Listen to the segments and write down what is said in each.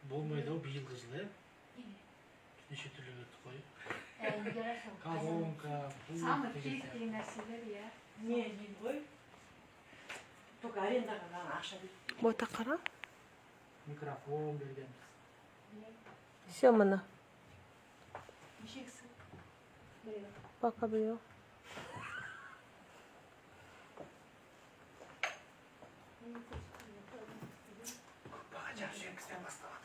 Болмайды ау биылғы жылы, неше түрлі өтті қой. Колонка, Самый кез нәрселер, иә. Не ғой? Только арендаға ғана ақша берді. Бота қара? Микрофон бергенбіз. Все мына. Нешексі? Пока біреу. Бағачар жеңістен бастап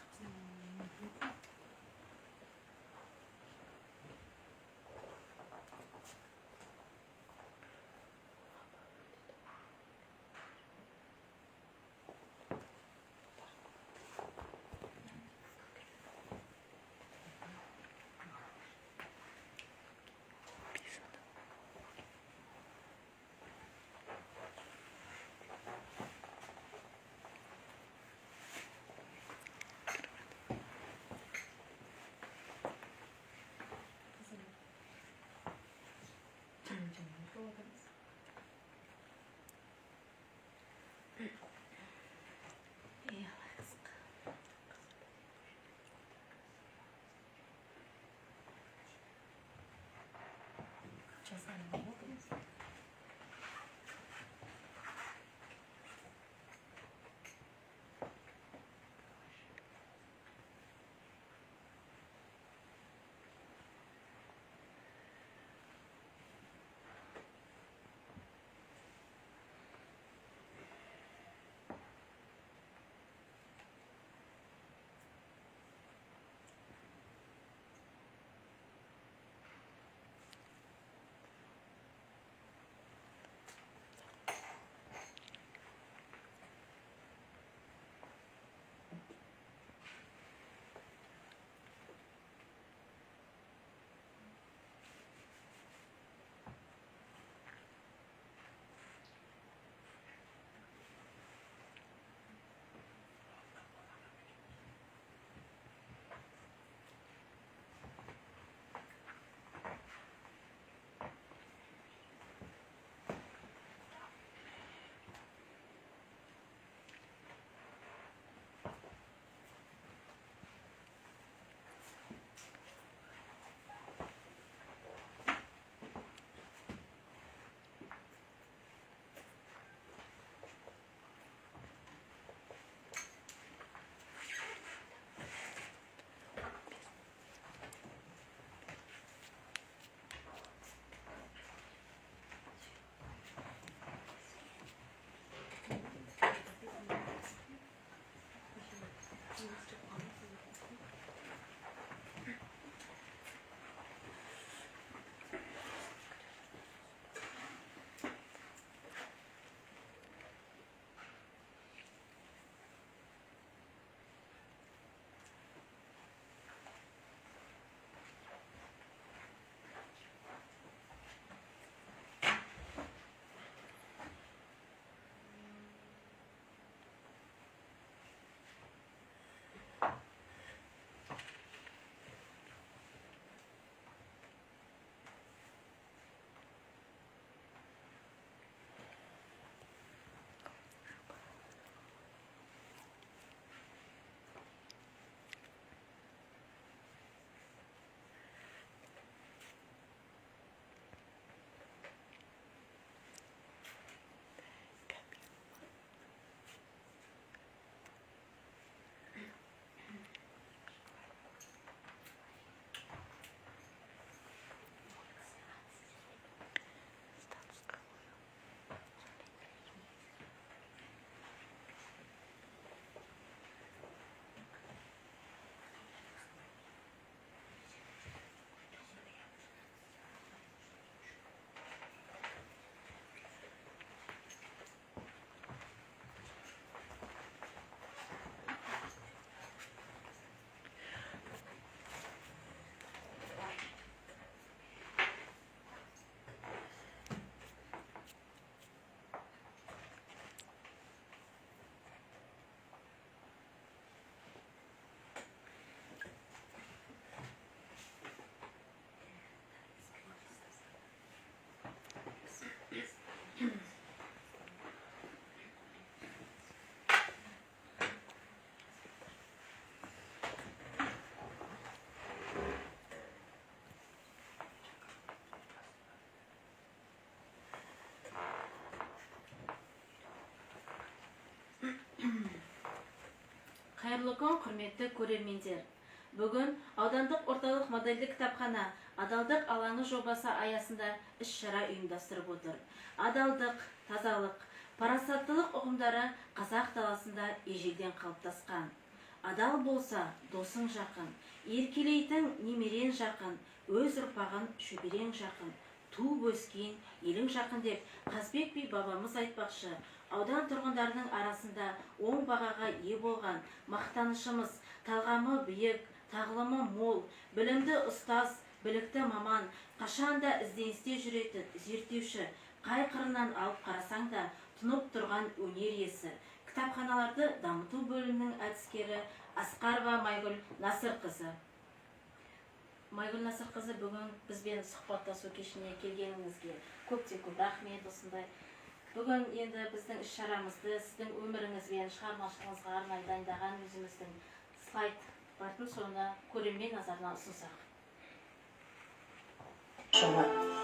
жатырмыз. Қайырлы күн, құрметті көрермендер. Бүгін аудандық орталық модельді кітапхана Адалдық алаңы жобасы аясында іс-шара ұйымдастырып отыр. Адалдық, тазалық, парасаттылық ұғымдары қазақ даласында ежелден қалыптасқан. Адал болса, досың жақын, еркелейтін немерен жақын, өз ұрпағын шөберең жақын, туып өскен елің жақын деп Қазбек би бабамыз айтпақшы. Аудан тұрғындарының арасында оң бағаға ие болған мақтанышымыз, талғамы биік, тағылымы мол, білімді ұстаз, білікті маман, қашанда ізденісте жүретін зерттеуші, қай қырынан алып қарасаң да тұнып тұрған өнер иесі, кітапханаларды дамыту бөлімінің әдіскері Асқарова Майгүл Насырқызы. Майгүл Насырқызы, бүгін бізбен сұхбаттасу кешіне келгеніңізге көп рахмет. Осындай бүгін енді біздің іс-шарамызды сіздің өміріңізбен шығармашылығыңызға арнай дайындаған өзіміздің слайд барын соны көрермен назарына ұсынсақ.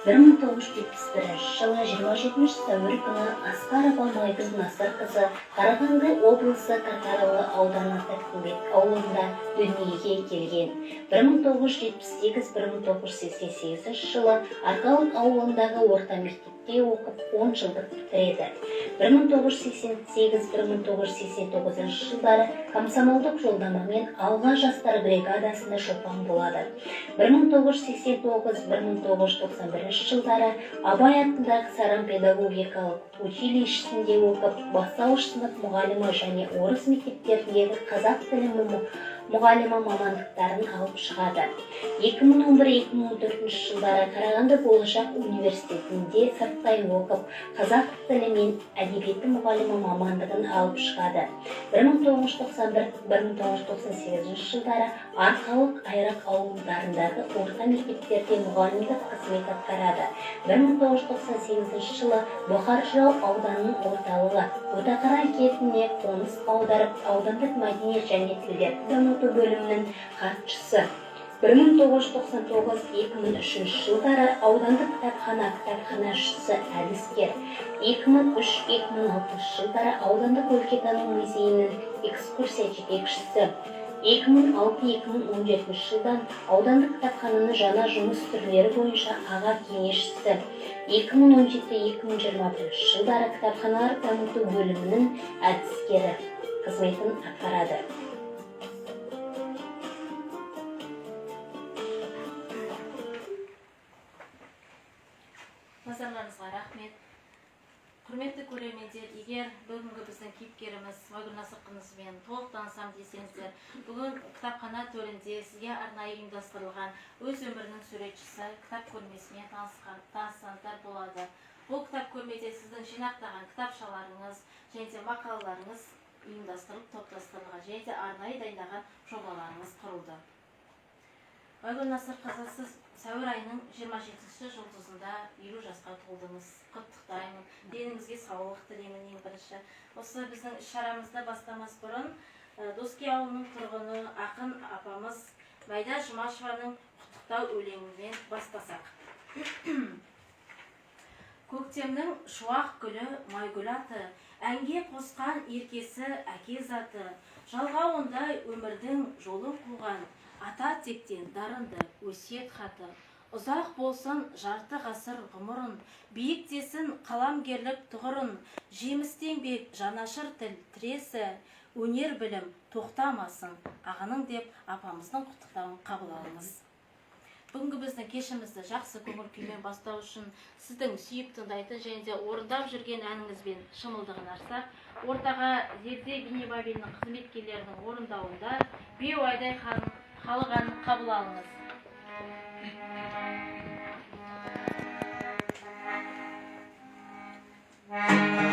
1971 жылы 27 сәуір күні Асқарова Майгүл Насырқызы Қарағанды облысы Қарқаралы ауданы Тәттімбет ауылында дүниеге келген. 1978-1988 жылы Арқалық ауылындағы орта мектепте оқып 10 жылдық бітіреді. 1988-1989 жылдары комсомолдық жолдамамен Алға жастар бригадасында шопан болады. 1989-1991 жылдары Абай атындағы Саран педагогикалық училищесінде оқып, бастауыш сынып мұғалімі және орыс мектептеріндегі қазақ тілі мұғалімі мамандықтарын алып шығады. 2011-2014 жылдары Қарағанды болашақ университетінде сырттай оқып, қазақ тілі мен әдебиеті мұғалімі мамандығын алып шығады. 1991-1998 жылдары Арқалық Айрақ ауылдарындағы орта мектептерде мұғалімдік қызмет атқарады. 1998 жылы Бұқар Жырау ауданының орталығы Ботақара кентіне қоныс аударып, аудандық мәдениет және тілдерді дамыту бөлімінің хатшысы. 1999-2003 жылдары аудандық кітапханашысы әдіскер. 2003-2006 жылдары аудандық өлкетану музейінің экскурсия жетекшісі. 2006-2017 жылдан аудандық кітапхананың жаңа жұмыс түрлері бойынша аға кеңесшісі. 2017-2021 жылдары кітапханалар дамыту бөлімінің әдіскері қызметін атқарады. Назарларыңызға рахмет. Құрметті көрермендер, егер бүгінгі біздің кейіпкеріміз Майгүл Насырқызымен толық танысам десеңіздер, бүгін кітапхана төрінде сізге арнайы ұйымдастырылған өз өмірінің суретшісі кітап көрмесімен таныссаңыздар болады. Бұл кітап көрмеде сіздің жинақтаған кітапшаларыңыз және мақалаларыңыз ұйымдастырылып, топтастырылған және арнайы дайындаған жобаларыңыз құрылды. Майгүл Насырқызы, сіз сәуір айының 27-ші жұлдызында 50 жасқа толдыңыз. Құттықтаймын. Деніңізге саулық тілеймін ең бірінші. Осы біздің іс-шарамызды бастамас бұрын Доски ауылының тұрғыны ақын апамыз Майда Жұмашеваның құттықтау өлеңімен бастасақ. Көктемнің шуақ гүлі Майгүл аты, әнге қосқан еркесі әке заты, жалғауындай өмірдің жолын қуған ата тектен дарынды өсиет хаты. Ұзақ болсын жарты ғасыр ғұмырын, биіктесін қаламгерлік тұғырын, жемістен бек жанашыр тіл тіресі, өнер білім тоқтамасын ағының деп апамыздың құттықтауын қабыл алыңыз. Бүгінгі біздің кешімізді жақсы көңіл күймен бастау үшін сіздің сүйіп тыңдайтын және де орындап жүрген әніңізбен шымылдығын ортаға Зерде Бейнебабелінің қызметкерлерінің орындауында Беу Айдай халық әнін қабыл алыңыз. Thank you.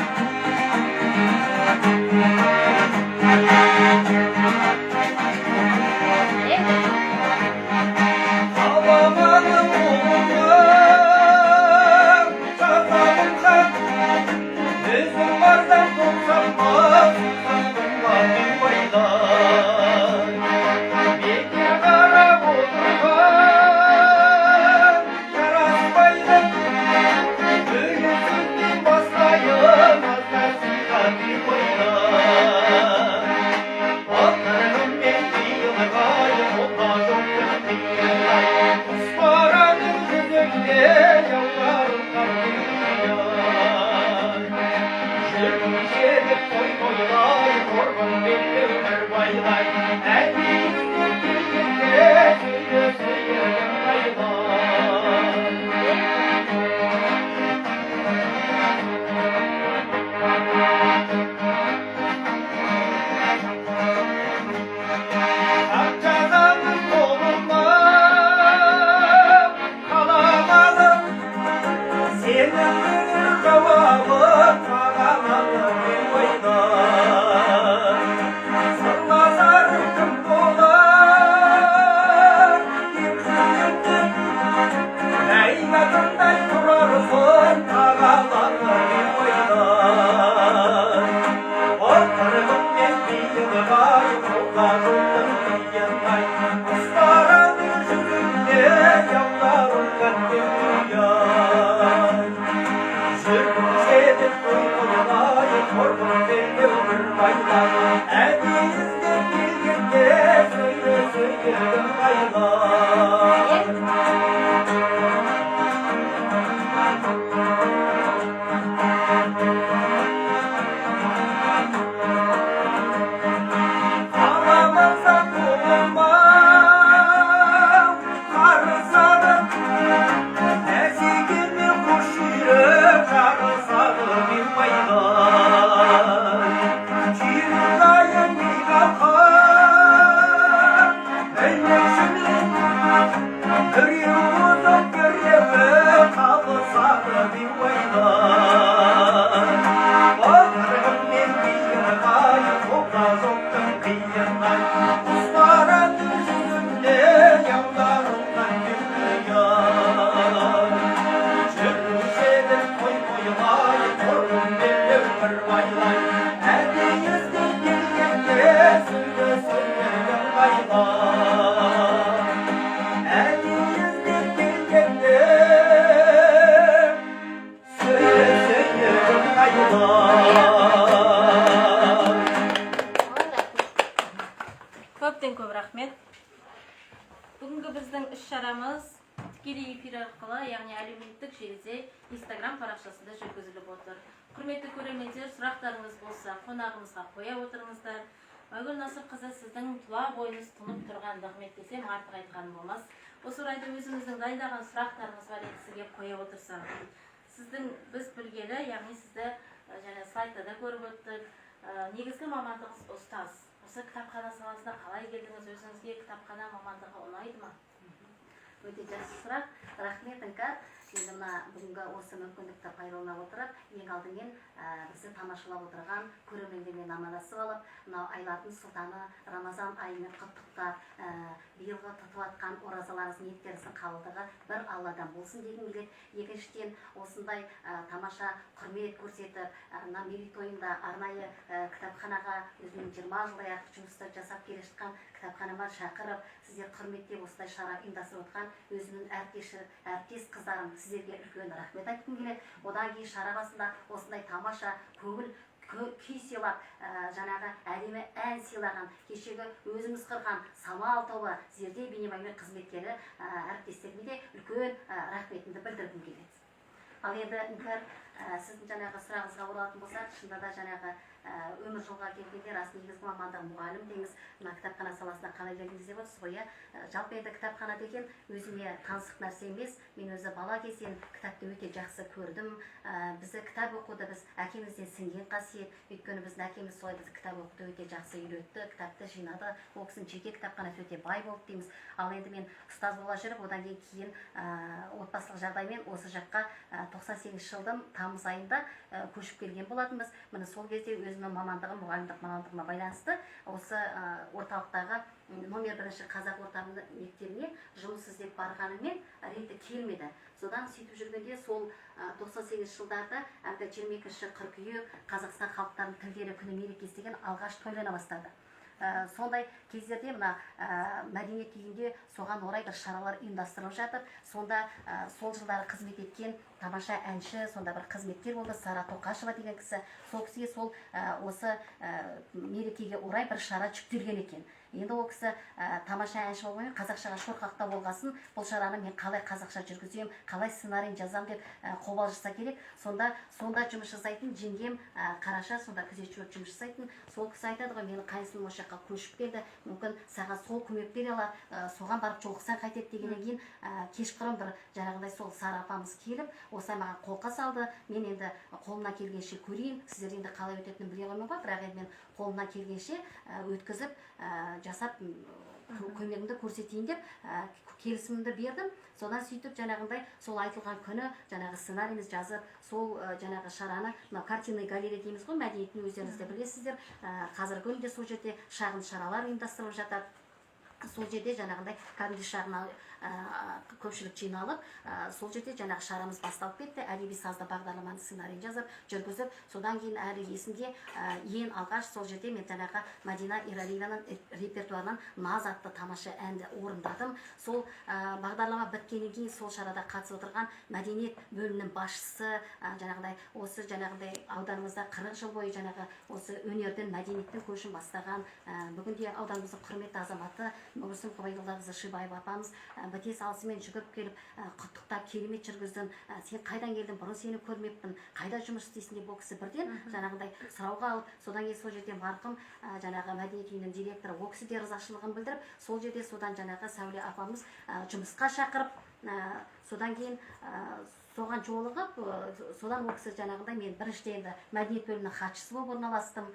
Көптен көп рахмет. Бүгінгі біздің іс-шарамыз тікелей эфир арқылы, яғни әлеуметтік желіде Instagram парақшасында жүргізіліп отыр. Құрметті көрермендер, сұрақтарыңыз болса, қонағымызға қоя отырыңыздар. Айгүл Насырқызы, сіздің тұла бойыңыз тұнып тұрған рахмет десем, артық айтқаным болмас. Осы орайда өзіңіздің дайындаған сұрақтарыңыз бар еді, сізге қоя отырсам. Сіздің біз білгелі, яғни сізді және слайдта да көріп өттік. Негізгі мамандығыңыз ұстаз. Осы кітапхана саласына қалай келдіңіз? Өзіңізге кітапхана мамандығы ұнайды ма? Өте жақсы сұрақ. Рахмет, Іңкәр. Енді мына бүгінгі осы мүмкіндікті пайдалана отырып, ең алдымен бізді тамашалап отырған көрермендермен амандасып алып, мынау айлардың сұлтаны Рамазан айымен құттықтап, биылғы тұтып атқан оразаларыңыз, ниеттеріңіздің қабылдығы бір Алладан болсын дегім келеді. Екіншіден, осындай тамаша құрмет көрсетіп, мына мерейтойында арнайы кітапханаға өзінің 20 жылдай артық жұмыстар жасап келе жатқан кітапханама шақырып, сіздер құрметтеп осындай шара ұйымдастырып отқан өзімнің әріптес қыздарым, сіздерге үлкен рахмет айтқым келеді. Одан кейін шара басында осындай тамаша көңіл күй сыйлап, жаңағы әдемі ән сыйлаған, кешегі өзіңіз қырған Самал тобы, Зерде бейнебаян қызметкері әріптестеріме де үлкен рахметімді білдіргім келеді. Ал енді Іңкәр, сіздің жаңағы сұрағыңызға оралатын болсақ, шынында да жаңағы өмір жолға келгенде рас негізгі мамандығы мұғалім деңіз, мына кітапхана саласына қалай келдіңіз деп отырсыз ғой. Жалпы енді кітапхана деген өзіме таңсық нәрсе емес. Мен өзі бала кезден кітапты өте жақсы көрдім. Бізді кітап оқуды біз әкемізден сіңген қасиет. Өйткені біздің әкеміз солай бізді кітап оқуды өте жақсы үйретті, кітапты жинады. Ол кісінің жеке кітапханасы өте бай болды дейміз. Ал енді мен ұстаз бола жүріп, одан кейін отбасылық жағдаймен осы жаққа 98 жылдың тамыз айында көшіп келген болатынбыз. Міне сол кезде өзімнің мамандығым, мұғалімдік мамандығыма байланысты осы орталықтағы номер 1 қазақ орта мектебіне жұмыс іздеп барғанымен реті келмеді. Содан сөйтіп жүргенде сол 98 жылдарда әлгі 22 қыркүйек Қазақстан халықтарының тілдері күні мерекесі деген алғаш тойлана бастады. Сондай кездерде мына мәдениет үйінде соған орай бір шаралар ұйымдастырылып жатыр. Сонда сол жылдары қызмет еткен тамаша әнші, сонда бір қызметкер болды, Сара Тоқашева деген кісі. Сол кісіге сол осы мерекеге орай бір шара жүктелген екен. Енді ол кісі тамаша әнші болғанмен қазақшаға шорқақтау болғасын, бұл шараны мен қалай қазақша жүргіземін, қалай сценарийін жазам деп қобалжыса керек. Сонда жұмыс жасайтын жеңгем Қараша, сонда күзетші болып жұмыс жасайтын. Сол кісі айтады ғой, менің қайынсыным осы жаққа көшіп келді, мүмкін саған сол көмек бере алады, соған барып жолықсаң қайтеді дегеннен кейін кешқұрым бір жаңағыдай сол Сара апамыз келіп, осылай маған қолқа салды. Мен енді қолымнан келгенше көрейін, сіздер енді қалай өтетінін біле қоймай ғой, бірақ енді мен қолымнан келгенше өткізіп жасап көмегімді көрсетейін деп келісімімді бердім. Содан сөйтіп жаңағындай сол айтылған күні жаңағы сценарийіміз жазып, сол жаңағы шараны, мына картинный галерея дейміз ғой, мәдениеттің өздеріңіз де білесіздер. Қазіргі күнде сол жерде шағын шаралар ұйымдастырылып жатады. Сол жерде жаңағындай кәдімгі шағын көпшілік жиналып, сол жерде жаңағы шарамыз басталып кетті. Әдеби сазды бағдарламаны сценарийін жазып, жүргізіп, содан кейін әлі есімде ең алғаш сол жерде мен жаңағы Мадина Ералиеваның репертуарынан Наз атты тамаша әнді орындадым. Сол бағдарлама біткеннен кейін сол шарада қатысып отырған мәдениет бөлімінің басшысы, жаңағыдай осы жаңағыдай ауданымызда 40 жыл бойы жаңағы осы өнердің, мәдениеттің көшін бастаған, бүгінде ауданымыздың құрметті азаматы Нұрсым Құбайдоллақызы Шибаева апамыз біте салысымен жүгіріп келіп, құттықтап керемет жүргіздің, сен қайдан келдің, бұрын сені көрмеппін, қайда жұмыс істейсің деп ол кісі бірден жаңағыдай сұрауға алып, содан кейін сол жерде марқұм жаңағы мәдениет үйінің директоры ол кісі де ризашылығын білдіріп, сол жерде содан жаңағы Сәуле апамыз жұмысқа шақырып, содан кейін соған жолығып, содан ол кісі жаңағыдай мен біріншіден мәдениет бөлімінің хатшысы болып орналастым.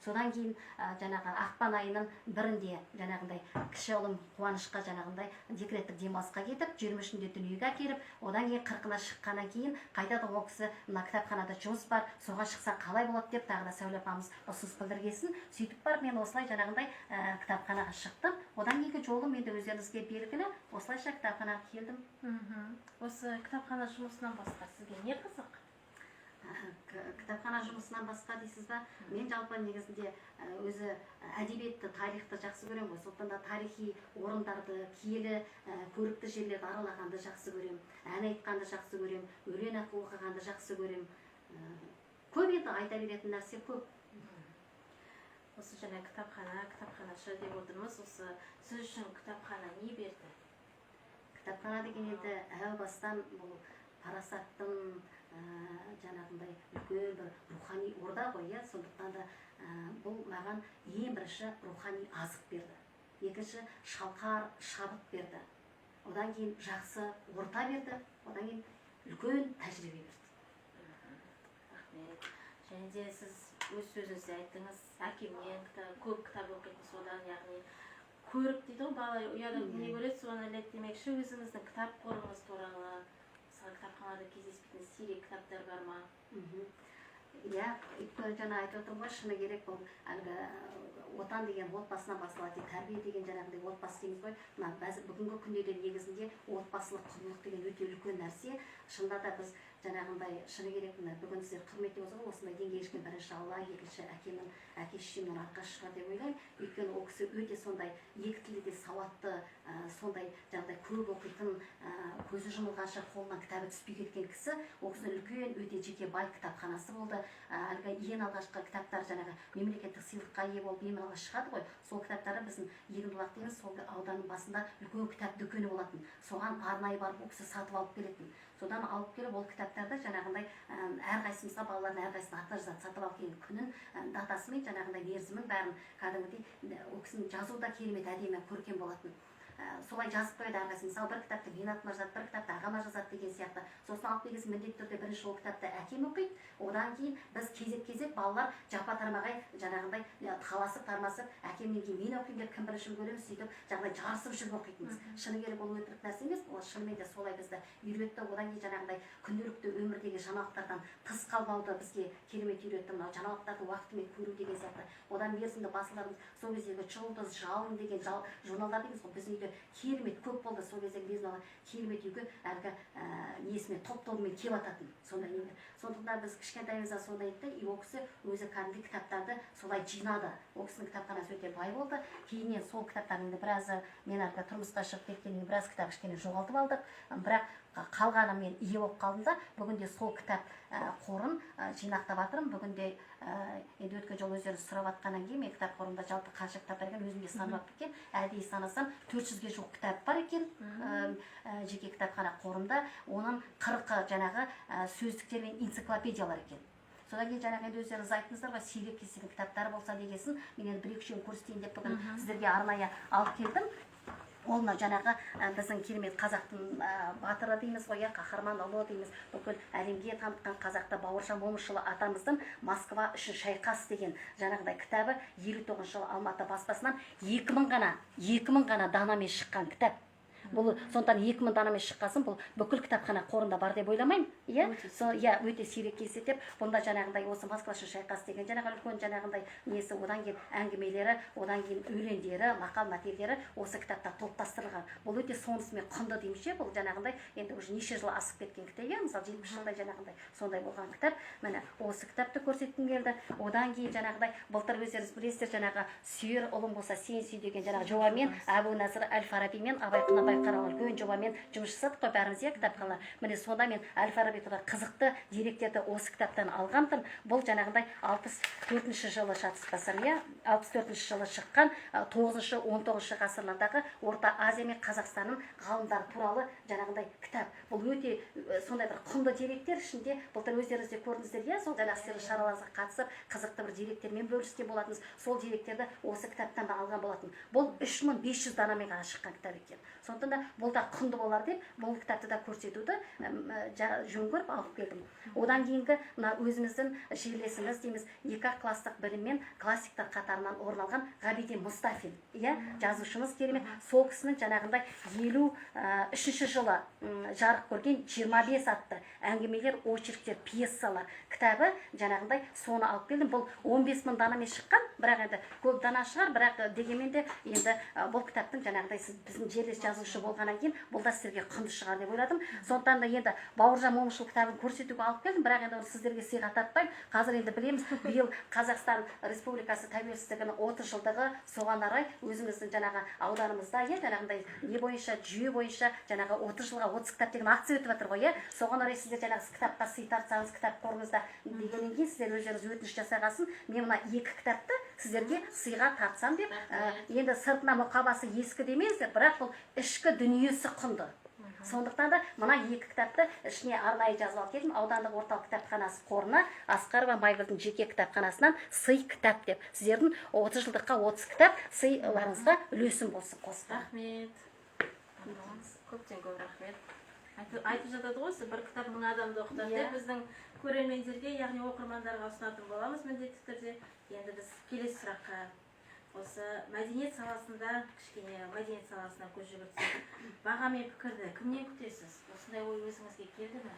Содан кейін жаңағы ақпан айының бірінде жаңағыдай кіші ұлым Қуанышқа жаңағыдай декреттік демалысқа кетіп, 23-інде дүниеге әкеліп, одан кейін 40-ына шыққаннан кейін қайтадан ол кісі мына кітапханада жұмыс бар, соған шықса қалай болады деп тағы да Сәуле апамыз ұсыныс білдіргесін. Сөйтіп барып мен осылай жаңағыдай кітапханаға шықтым. Одан кейінгі жолым енді өздеріңізге белгілі, осылайша кітапханаға келдім. Осы кітапхана жұмысынан басқа сізге не қызық? Кітапхана жұмысынан басқа дейсіз ба? Мен жалпы негізінде өзі әдебиетті, тарихты жақсы көремін ғой. Сондықтан да тарихи орындарды, киелі, көрікті жерлерді аралағанды жақсы көремін. Ән айтқанды жақсы көремін, өлең оқығанды жақсы көремін. Көп енді айта беретін нәрсе көп. Осы жаңа кітапханашы деп отырмыз. Осы сіз үшін кітапхана не берді? Кітапхана деген енді әу бастан бұл парасаттың жаңағындай үлкен бір рухани орда ғой, сондықтан да бұл маған ең бірінші рухани азық берді. Екінші шалқар шабыт берді. Одан кейін жақсы орта берді. Одан кейін үлкен тәжірибе берді. Рахмет. Және де сіз өз сөзіңізде айттыңыз, әкемнен көп кітап оқитын, содан яғни көріп дейді ғой, бала ұядан не көреді, соны іледі демекші. Өзіңіздің кітап қорыңыз туралы, мысалы кітапханада кездеспейтін сирек кітаптар бар ма? Иә, өйткені жаңа айтып отырмын ғой, шыны керек бұл әлгі отан деген отбасынан басталады, тәрбие деген жаңағындай отбасы дейміз ғой. Бүгінгі күнде де негізінде отбасылық құндылық деген өте үлкен нәрсе. Шынында да біз жаңағындай шыны керек, бүгін сіздер құрметтеп отырсыз ғой, осындай деңгейге жеткен бірінші Алла, екінші әкемнің, әке-шешемнің арқасы шығар деп ойлаймын. Өйткені ол кісі өте сондай екі тілде сауатты, сондай жаңағыдай көп оқитын, көзі жұмылғанша қолынан кітабы түспей кеткен кісі. Ол кісінің үлкен, өте жеке бай кітапханасы болды. Әлгі ең алғашқы кітаптар жаңағы мемлекеттік сыйлыққа ие болып ең алғаш шығады ғой. Сол кітаптары біздің Егіндібұлақ дейміз, сол ауданның басында үлкен кітап дүкені болатын. Соған арнайы барып ол кісі сатып алып келетін. Содан алып келіп ол кітаптарды жаңағындай әрқайсымызға балалардың әрқайсысына атына жазады, сатып алып келген күнін, датасымен жаңағындай мерзімін бәрін кәдімгідей ол кісінің жазуы да керемет әдемі көркем болатын. Солай жазып қойды әрқайсысы. Мысалы, бір кітапты мен атыма жазады, бір кітапты ағама жазады деген сияқты. Сосын алып келгесін міндетті түрде бірінші ол кітапты әкем оқиды. Одан кейін біз кезек-кезек балалар жапа-тармағай жаңағындай таласып тармасып, әкемнен кейін мен оқимын деп кім бірінші үлгереміз, сөйтіп жаңағыдай жарысып жүріп оқитынбыз. Шыны керек ол өтірік нәрсе емес, ол шынымен де солай бізді үйретті. Одан кейін жаңағындай күнделікті өмірдегі жаңалықтардан тыс қалмауды бізге керемет үйретті. Мынау жаңалықтарды уақытымен көру деген сияқты. Одан мерзімді басыларымыз сол кездегі Жұлдыз, Жалын деген журналдар дейміз ғой, біздің үйде керемет көп болды. Сол кезде біз керемет үйге әлгі несімен топ-тобымен келіп ататын сондай нелер. Сондықтан біз кішкентайымызда сондай етті, ол кісі өзі кәдімгі кітаптарды солай жинады. Ол кісінің кітапханасы өте бай болды. Кейіннен сол кітаптардың біразы мен әлгі тұрмысқа шығып кеткеннен біраз кітап кішкене жоғалтып алдық. Бірақ қалғаны мен ие болып қалдым да, бүгінде сол кітап қорын жинақтап жатырмын. Бүгінде енді өткен жолы өздеріңіз сұрап жатқаннан кейін мен кітап қорымда жалпы қанша кітап бар екен өзім де санап екен. Әдейі санасам 400-ге жуық кітап бар екен жеке кітапхана қорымда. Оның 40-ы жаңағы сөздіктер мен энциклопедиялар екен. Содан кейін жаңағы енді өздеріңіз айттыңыздар ғой, сирек кездескен кітаптар болса дегенсін, мен енді бір-екі көрсетейін деп бүгін сіздерге арнайы алып келдім. Ол жаңағы біздің керемет қазақтың батыры дейміз ғой, қаһарман ұлы дейміз, бүкіл әлемге танытқан қазақта Бауыржан Момышұлы атамыздың Москва үшін шайқас деген жаңағыдай кітабы 59 жылы Алматы баспасынан 2000 ғана данамен шыққан кітап. Бұл сондықтан 2000 данамен шыққасын бұл бүкіл кітапхана қорында бар деп ойламаймын. Өте сирек кездесіп, бұнда жаңағындай осы Москва үшін шайқас деген жаңағы үлкен жаңағындай несі, одан кейін әңгімелері, одан кейін өлеңдері, мақал-мәтелдері осы кітапта топтастырылған. Бұл өте сонысымен құнды деймізші, бұл жаңағындай енді уже неше жыл асып кеткен кітап, мысалы 70 жылдай жаңағындай сондай болған кітап. Міне осы кітапты көрсеткім келді. Одан кейін жаңағыдай былтыр өздеріңіз білесіздер, жаңағы сүйер ұлым болса сен сүй деген жаңағы жобамен Әбу Насыр әл-Фараби мен Абай Құнанбаев қаралған үлкен жобамен жұмыс жасадық қой бәріміз кітапхана. Міне сонда мен әл-Фараби туралы қызықты деректерді осы кітаптан алғанмын. Бұл жаңағыдай 64 жылы шатыспасам, 64 жылы шыққан 9-19 ғасырлардағы Орта Азия мен Қазақстанның ғалымдары туралы жаңағыдай кітап. Бұл өте сондай бір құнды деректер ішінде. Былтыр өздеріңіз де көрдіңіздер, сол жаңағы сіздердің шараларыңызға қатысып қызықты бір деректермен бөліскен болатынбыз. Сол деректерді осы кітаптан да алған болатын. Бұл 3500 данамен ғана шыққан кітап екен. Сондықтан да бұл да құнды болар деп бұл кітапты да көрсетуді жөн көріп алып келдім. Одан кейінгі өзіміздің жерлесіміз дейміз, 2 класстық біліммен классиктар қатарынан орын алған Ғабиден Мұстафин, жазушымыз керемет. Сол кісінің жаңағындай 53 жылы жарық көрген 25 атты әңгімелер, очерктер, пьесалар кітабы жаңағындай соны алып келдім. Бұл 15 000 данамен шыққан, бірақ енді көп дана шығар, бірақ дегенмен де енді бұл кітаптың жаңағындай біздің жерлес жазушы болғаннан кейін бұл да сіздерге құнды шығар деп ойладым. Сондықтан да енді Бауыржан Момышұлы кітабын көрсетуге алып келдім, бірақ енді сіздерге сыйға тартпаймын. Қазір енді білеміз, биыл Қазақстан Республикасы тәуелсіздігінің 30 жылдығы, соған орай өзіміздің жаңағы ауданымызда жаңағындай не бойынша, жүйе бойынша жаңағы 30 жылға 30 кітап деген акция өтіп жатыр ғой. Соған орай сіздер жаңағы кітапқа сый тартсаңыз, кітап қорыңызда дегеннен кейін сіздер өздеріңіз өтініш жасағасын, мен мына 2 кітапты сіздерге сыйға тартсам деп. Енді сыртына мұқабасы ескі демеңіздер, бірақ бұл ішкі дүниесі құнды. Сондықтан да мына 2 кітапты ішіне арнайы жазып алып келдім. Аудандық орталық кітапханасы қорына Асқарова Майгүлдің жеке кітапханасынан сый кітап деп. Сіздердің 30 жылдыққа 30 кітап сыйларыңызға үлесім болсын. Рахмет. Көптен көп рахмет. Айтып жатады ғой, бір кітап 1000 адамды оқытады деп біздің көрермендерге, яғни оқырмандарға ұсынатын боламыз міндетті түрде. Енді біз келесі сұраққа, осы мәдениет саласында, кішкене мәдениет саласына көз жүгіртсек, баға мен пікірді кімнен күтесіз? Осындай ой өзіңізге келді ме?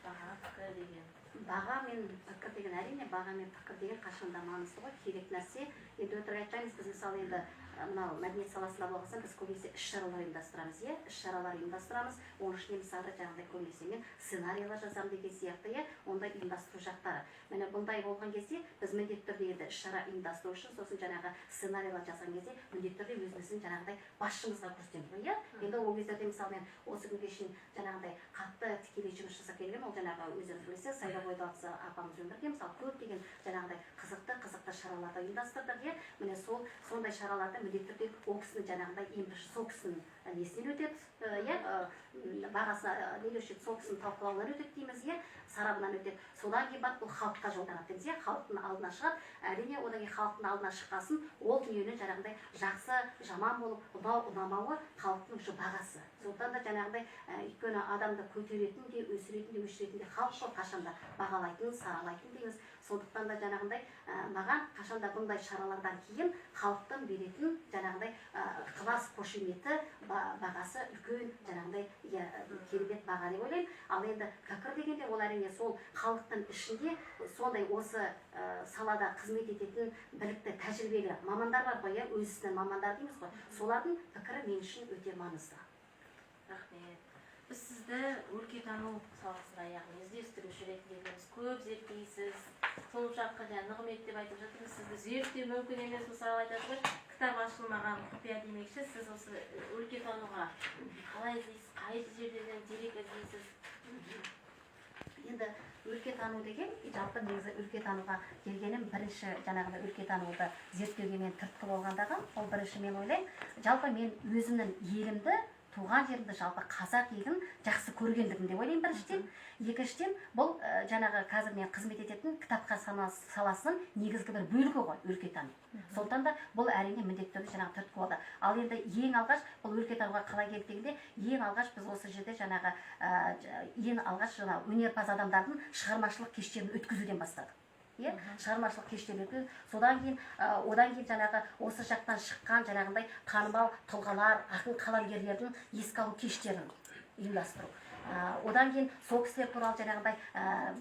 Баға, пікір деген. Баға мен пікір деген, әрине баға мен пікір деген қашанда маңызды ғой, керек нәрсе. Енді өтірік айтпаймыз, біз мысалы енді мынау мәдениет саласында болғасын біз көбінесе іс-шаралар ұйымдастырамыз, іс-шаралар ұйымдастырамыз. Оның ішінде мысалы жаңағыдай көбінесе мен сценарийлар жазамын деген сияқты, ондай ұйымдастыру жақтары. Міне бұндай болған кезде біз міндетті түрде енді іс-шара ұйымдастыру үшін, сосын жаңағы сценарийлар жазған кезде міндетті түрде өзіміздің жаңағыдай басшымызға көрсетеміз ғой. Енді ол кездерде мысалы мен осы күнге шейін жаңағыдай қатты тікелей жұмыс жасап келген, ол жаңағы өздеріңіз білесіз, Сайрабойда апамызбен бірге мысалы көптеген жаңағыдай қызықты шараларды ұйымдастырдық. Міне сондай шараларды міндетті түрде ол кісінің жаңағыдай ең бірінші сол кісінің несінен өтеді, бағасына не өшеді, сол кісінің талқылауынан өтеді дейміз, сарабынан өтеді. Содан кейін барып бұл халыққа жолданады дейміз, халықтың алдына шығады. Әрине одан кейін халықтың алдына шыққасын ол дүниенің жаңағыдай жақсы, жаман болып, ұнамауы халықтың уже бағасы. Сондықтан да жаңағыдай өйткені адамды көтеретін де, өсіретін де, өшіретін де халық қой, қашанда бағалайтын, саралайтын дейміз. Сондықтан да жаңағыдай маған қашанда бұндай шаралардан кейін халықтың беретін жаңағыдай ықылас, қошеметі, бағасы үлкен жаңағыдай керемет баға деп ойлаймын. Ал енді пікір дегенде ол әрине сол халықтың ішінде сондай осы салада қызмет ететін білікті, тәжірибелі мамандар бар ғой, өз ісінің мамандар дейміз ғой. Солардың пікірі мен үшін өте маңызды. Рахмет. Біз сізді өлкетану саласында, яғни іздестіруші ретінде көп зерттейсіз, солып жатқан нығмет деп айтып жатырмыз. Сізді зерттеу мүмкін емес, мысалы айтады ғой, кітап ашылмаған құпия демекші, сіз осы өлкетануға қалай іздейсіз, қай жерден дерек іздейсіз? енді өлкетану деген жалпы негізі өлкетануға келгенім бірінші жаңағыдай өлкетануды зерттеуге мен түрткі болғандағы ол бірінші мен ойлаймын жалпы мен өзімнің елімді туған жерімді жалпы қазақ елін жақсы көргендігім деп ойлаймын біріншіден. Екіншіден бұл жаңағы қазір мен қызмет ететін кітапхана саласының негізгі бір бөлігі ғой өлкетану. Сондықтан да бұл әрине міндетті түрде жаңағы түрткі болды. Ал енді ең алғаш бұл өлкетануға қалай келді дегенде ең алғаш біз осы жерде жаңағы ең алғаш жаңағы өнерпаз адамдардың шығармашылық кештерін өткізуден бастадық. Шығармашылық кештелерді, содан кейін жаңағы осы жақтан шыққан жаңағындай танымал тұлғалар, ақын қаламгерлердің еске алу кештерін ұйымдастыру. Одан кейін сол кісілер туралы жаңағындай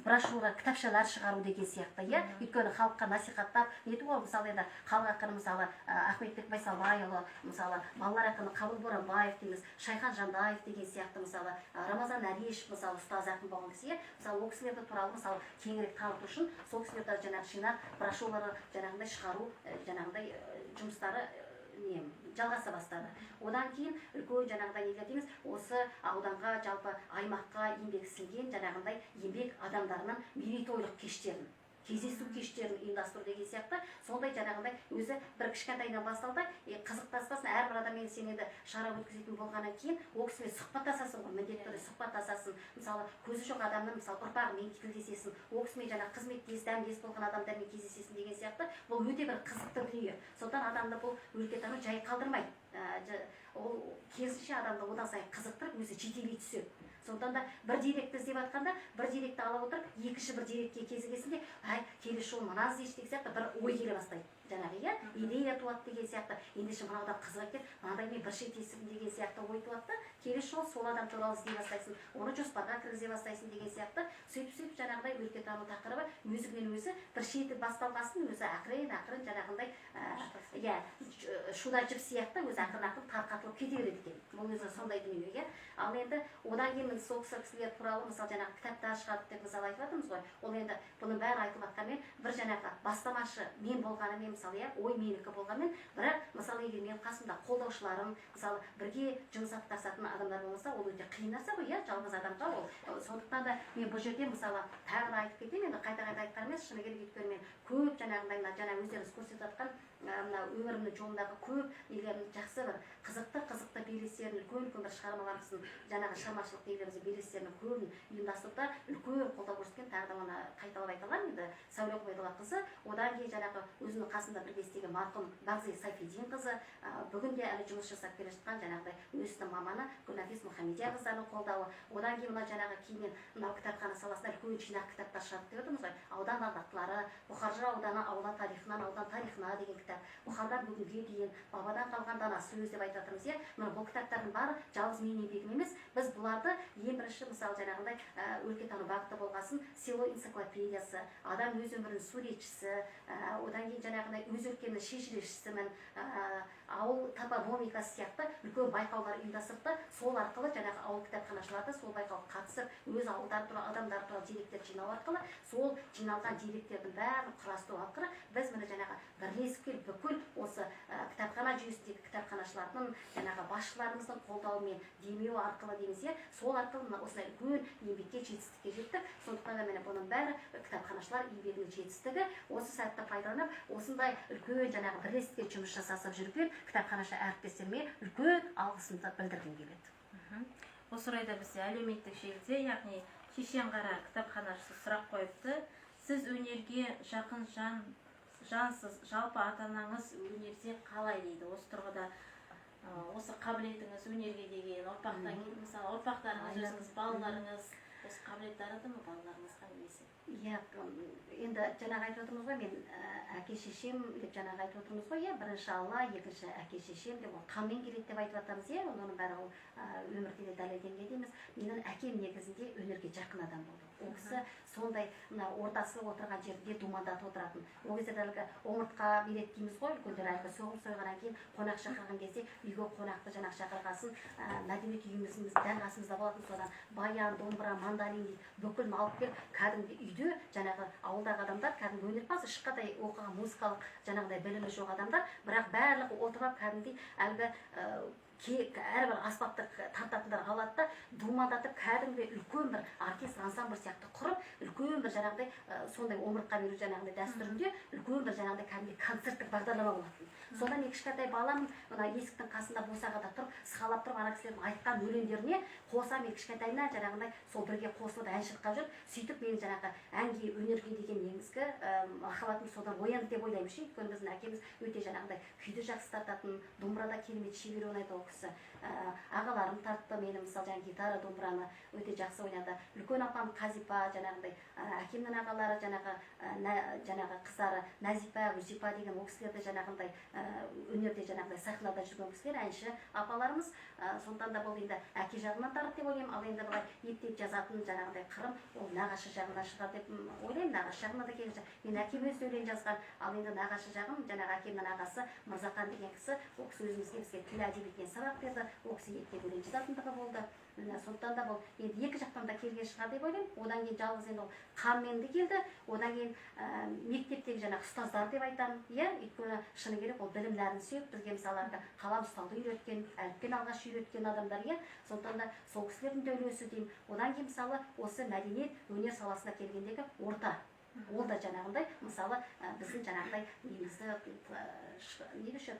брошюра, кітапшалар шығару деген сияқты, өйткені халыққа насихаттап, нету ғой, мысалы енді халық ақыны мысалы Ахметбек Байсалбайұлы, мысалы балалар ақыны Қабыл Боранбаев дейміз, Шайхан Жандаев деген сияқты, мысалы Рамазан Әреш, мысалы ұстаз ақын болған кісі, мысалы ол кісілерді туралы мысалы кеңірек таныту үшін сол кісілерді жаңағы жинақ, брошюралар жаңағындай шығару, жаңағындай жұмыстары жалғаса бастады. Одан кейін үлкен жаңағыдай неге дейміз, осы ауданға жалпы аймаққа еңбек сіңген жаңағындай еңбек адамдарының мерейтойлық кештерін, кездесу кештерін ұйымдастыру деген сияқты, сондай жаңағындай өзі бір кішкентайынан басталды, қызықтаспасын, әрбір адам сен енді шара өткізетін болғаннан кейін ол кісімен сұхбаттасасың ғой, міндетті түрде сұхбаттасасың. Мысалы, көзі жоқ адамның мысалы ұрпағымен тілдесесің, ол кісімен жаңағы қызметтес, дәмдес болған адамдармен кездесесің деген сияқты, бұл өте бір қызықты дүние. Сондықтан адамды бұл өлкетану жай қалдырмайды. Ол керісінше адамды одан сайын қызықтырып, өзі жетелей түседі. Сондықтан да бір деректі іздеп жатқанда, бір деректі ала отырып, екінші бір дерекке кезігесінде, келесі жолы мына іздейші деген сияқты бір ой келе бастайды. Жаңағы идея туады деген сияқты, ендеше мынаудан қызық екен, мынадаймен бір шет естідім деген сияқты ой туады, келесі жолы сол адам туралы іздей бастайсың, оны жоспарға кіргізе бастайсың деген сияқты. Сөйтіп жаңағыдай өлкетану тақырыбы өзімен өзі бір шеті басталғасын, өзі ақырын жаңағындай шуда жіп сияқты өзі ақырын тарқатылып кете береді екен. Бұл өзі сондай дүние. Ал енді одан кейін сол кісілер туралы мысалы жаңағы кітаптар шығарды деп мысалы айтып жатырмыз ғой. Ол енді бұның бәрі айтылып жатқанмен бір жаңағы бастамашы мен болғанымен мысалы ой менікі болғанмен, бірақ мысалы егер мен қасымда қолдаушыларым, мысалы бірге жұмыс атқарысатын адамдар болмаса, ол өте қиын нәрсе ғой, жалғыз адамға ол. Сондықтан да мен бұл жерде мысалы тағы да айтып кетейін, енді қайта айтқан емес, шыны керек өйткені мен көп жаңағындай жаңа өздеріңіз көрсетіп жатқан мына өмірімнің жолындағы көп нелерін жақсы бір қызықты белестерін, үлкен бір шығармаларымыздың жаңағы шығармашылық нелеріміздің белестерінің көбін ұйымдастыруда үлкен қолдау көрсеткен, тағы да оны қайталап айта аламын, енді Сәуле Құбайдоллақызы, одан кейін жаңағы өзінің қасында бірге істеген марқұм Бағзия Сайфидинқызы, бүгінде әлі жұмыс жасап келе жатқан жаңағыдай өзінің маманы Гүлнафис Мұхамедияқызының қолдауы, одан кейін мына жаңағы кейіннен мынау кітапхана саласында үлкен жинақ кітаптар шығарды деп отырмыз ғой, аудан ардақтылары, Бұқар ауданы аудан тарихынан аудан тарихына деген кітап, Бұхардан бүгінге дейін бабадан қалған дана сөз деп айтып жатырмыз. Мына бұл кітаптардың бары жалғыз менің еңбегім емес, біз бұларды ең бірінші мысалы жаңағындай өлкетану бағыты болғасын село энциклопедиясы, адам өз өмірінің суретшісі, одан кейін жаңағындай өз өлкенің шежірешісімін, ауыл топономикасы сияқты үлкен байқаулар ұйымдастырды. Сол арқылы жаңағы ауыл кітапханашыларды сол байқауға қатысып, өз ауылдар туралы, адамдар туралы деректер жинау арқылы, сол жиналған деректердің бәрін құрастыру арқылы біз міне жаңағы бірлесіп келіп бүкіл осы кітапхана жүйесіндегі кітапханашылардың жаңағы басшыларымыздың қолдауымен демеу арқылы дейміз, сол арқылы осындай үлкен еңбекке жетістікке жеттік. Сондықтан да міне бұның бәрі кітапханашылар еңбегінің жетістігі. Осы сәтті пайдаланып, осындай үлкен жаңағы бірлесіп жұмыс жасасып жүрген кітапханашы әріптестеріме үлкен алғысымды білдіргім келеді. Осы орайда бізде әлеуметтік желіде, яғни Шешенқара кітапханашысы сұрақ қойыпты. Сіз өнерге жақын жансыз, жалпы ата-анаңыз өнерде қалай дейді? Осы тұрғыда осы қабілетіңіз өнерге деген ұрпақтан кейін, мысалы ұрпақтарыңыз, өзіңіз балаларыңыз осы қабілет дарыды ма балаларыңызға немесе? Енді жаңағы айтып отырмыз ғой, мен әке-шешем деп жаңағы айтып отырмыз ғой, бірінші Алла, екінші әке-шешем деп ол қанмен келеді деп айтып жатамыз, оның бәрі ол өмірде де дәлелденген дейміз. Менің әкем негізінде өнерге жақын адам болды. Ол кісі сондай мына ортасы отырған жерде думандатып отыратын. Ол кезде әлгі омыртқа береді дейміз ғой, үлкендер әлгі соғып сойғаннан кейін қонақ шақырған кезде үйге қонақты жаңағы шақырғасын, мәдениет үйіміздің дәл қасымызда болатын, содан баян, домбыра, мандолин дейді, бүкілін алып келіп, кәдімгі үйде жаңағы ауылдағы адамдар кәдімгі өнерпаз, ешқандай оқыған музыкалық жаңағыдай білімі жоқ адамдар, бірақ барлығы отырып кәдімгідей әлгі әрбір аспапты тартатындар алады да думандатып кәдімгі үлкен бір оркестр ансамбль сияқты құрып үлкен бір жаңағыдай сондай омыртқа беру жаңағыдай дәстүрінде үлкен бір жаңағыдай кәдімгі концерттік бағдарлама болатын. Сонда мен кішкентай баламын, мына есіктің қасында босағада тұрып, сығалап тұрып ана кісілердің айтқан өлеңдеріне қоса мен кішкентайынан жаңағындай сол бірге қосылып ән шырқап жүріп, сөйтіп мен жаңағы әнге, өнерге деген негізгі махаббатым содан оянды деп ойлаймын ше. Өйткені біздің әкеміз өте жаңағыдай күйді жақсы тартатын, домбырада керемет шебер ойнайды ол кісі. Ағаларым тартты мені, мысалы жаңағы гитара, домбыраны өте жақсы ойнады. Үлкен апам Қазипа, жаңағыдай әкемнің ағалары жаңағы қыздары Назипа, Үзипа деген ол кісілерді жаңағындай өнерде жаңағыдай сахнада жүрген кісілер, әнші апаларымыз. Сондықтан да бұл енді әке жағынан тарт деп ойлаймын. Ал енді былай ептеп жазатын жаңағыдай қырым ол нағашы жағынан шығар деп ойлаймын. Нағашы жағына да келген. Мен әкем өзі өлең жазған, ал енді нағашы жағым жаңағы әкемнің ағасы Мырзахан деген кісі, ол кісі өзімізге бізге тіл әдебиетінен сабақ берді. Ол кісі ептеп өлең жазатындығы болды. Сондықтан да бұл енді екі жақтан да келген шығар деп ойлаймын. Одан кейін жалғыз енді ол қанменді келді. Одан кейін мектептегі жаңағы ұстаздар деп айтамын. Иә, өйткені шыны керек ол білімдерін сүйіп бізге мысалы қалам ұстауды үйреткен, әліппен алғаш үйреткен адамдар, иә. Сондықтан да сол кісілердің де үлесі деймін. Одан кейін мысалы осы мәдениет, өнер саласына келгендегі орта. Ол да жаңағындай мысалы біздің жаңағындай немізді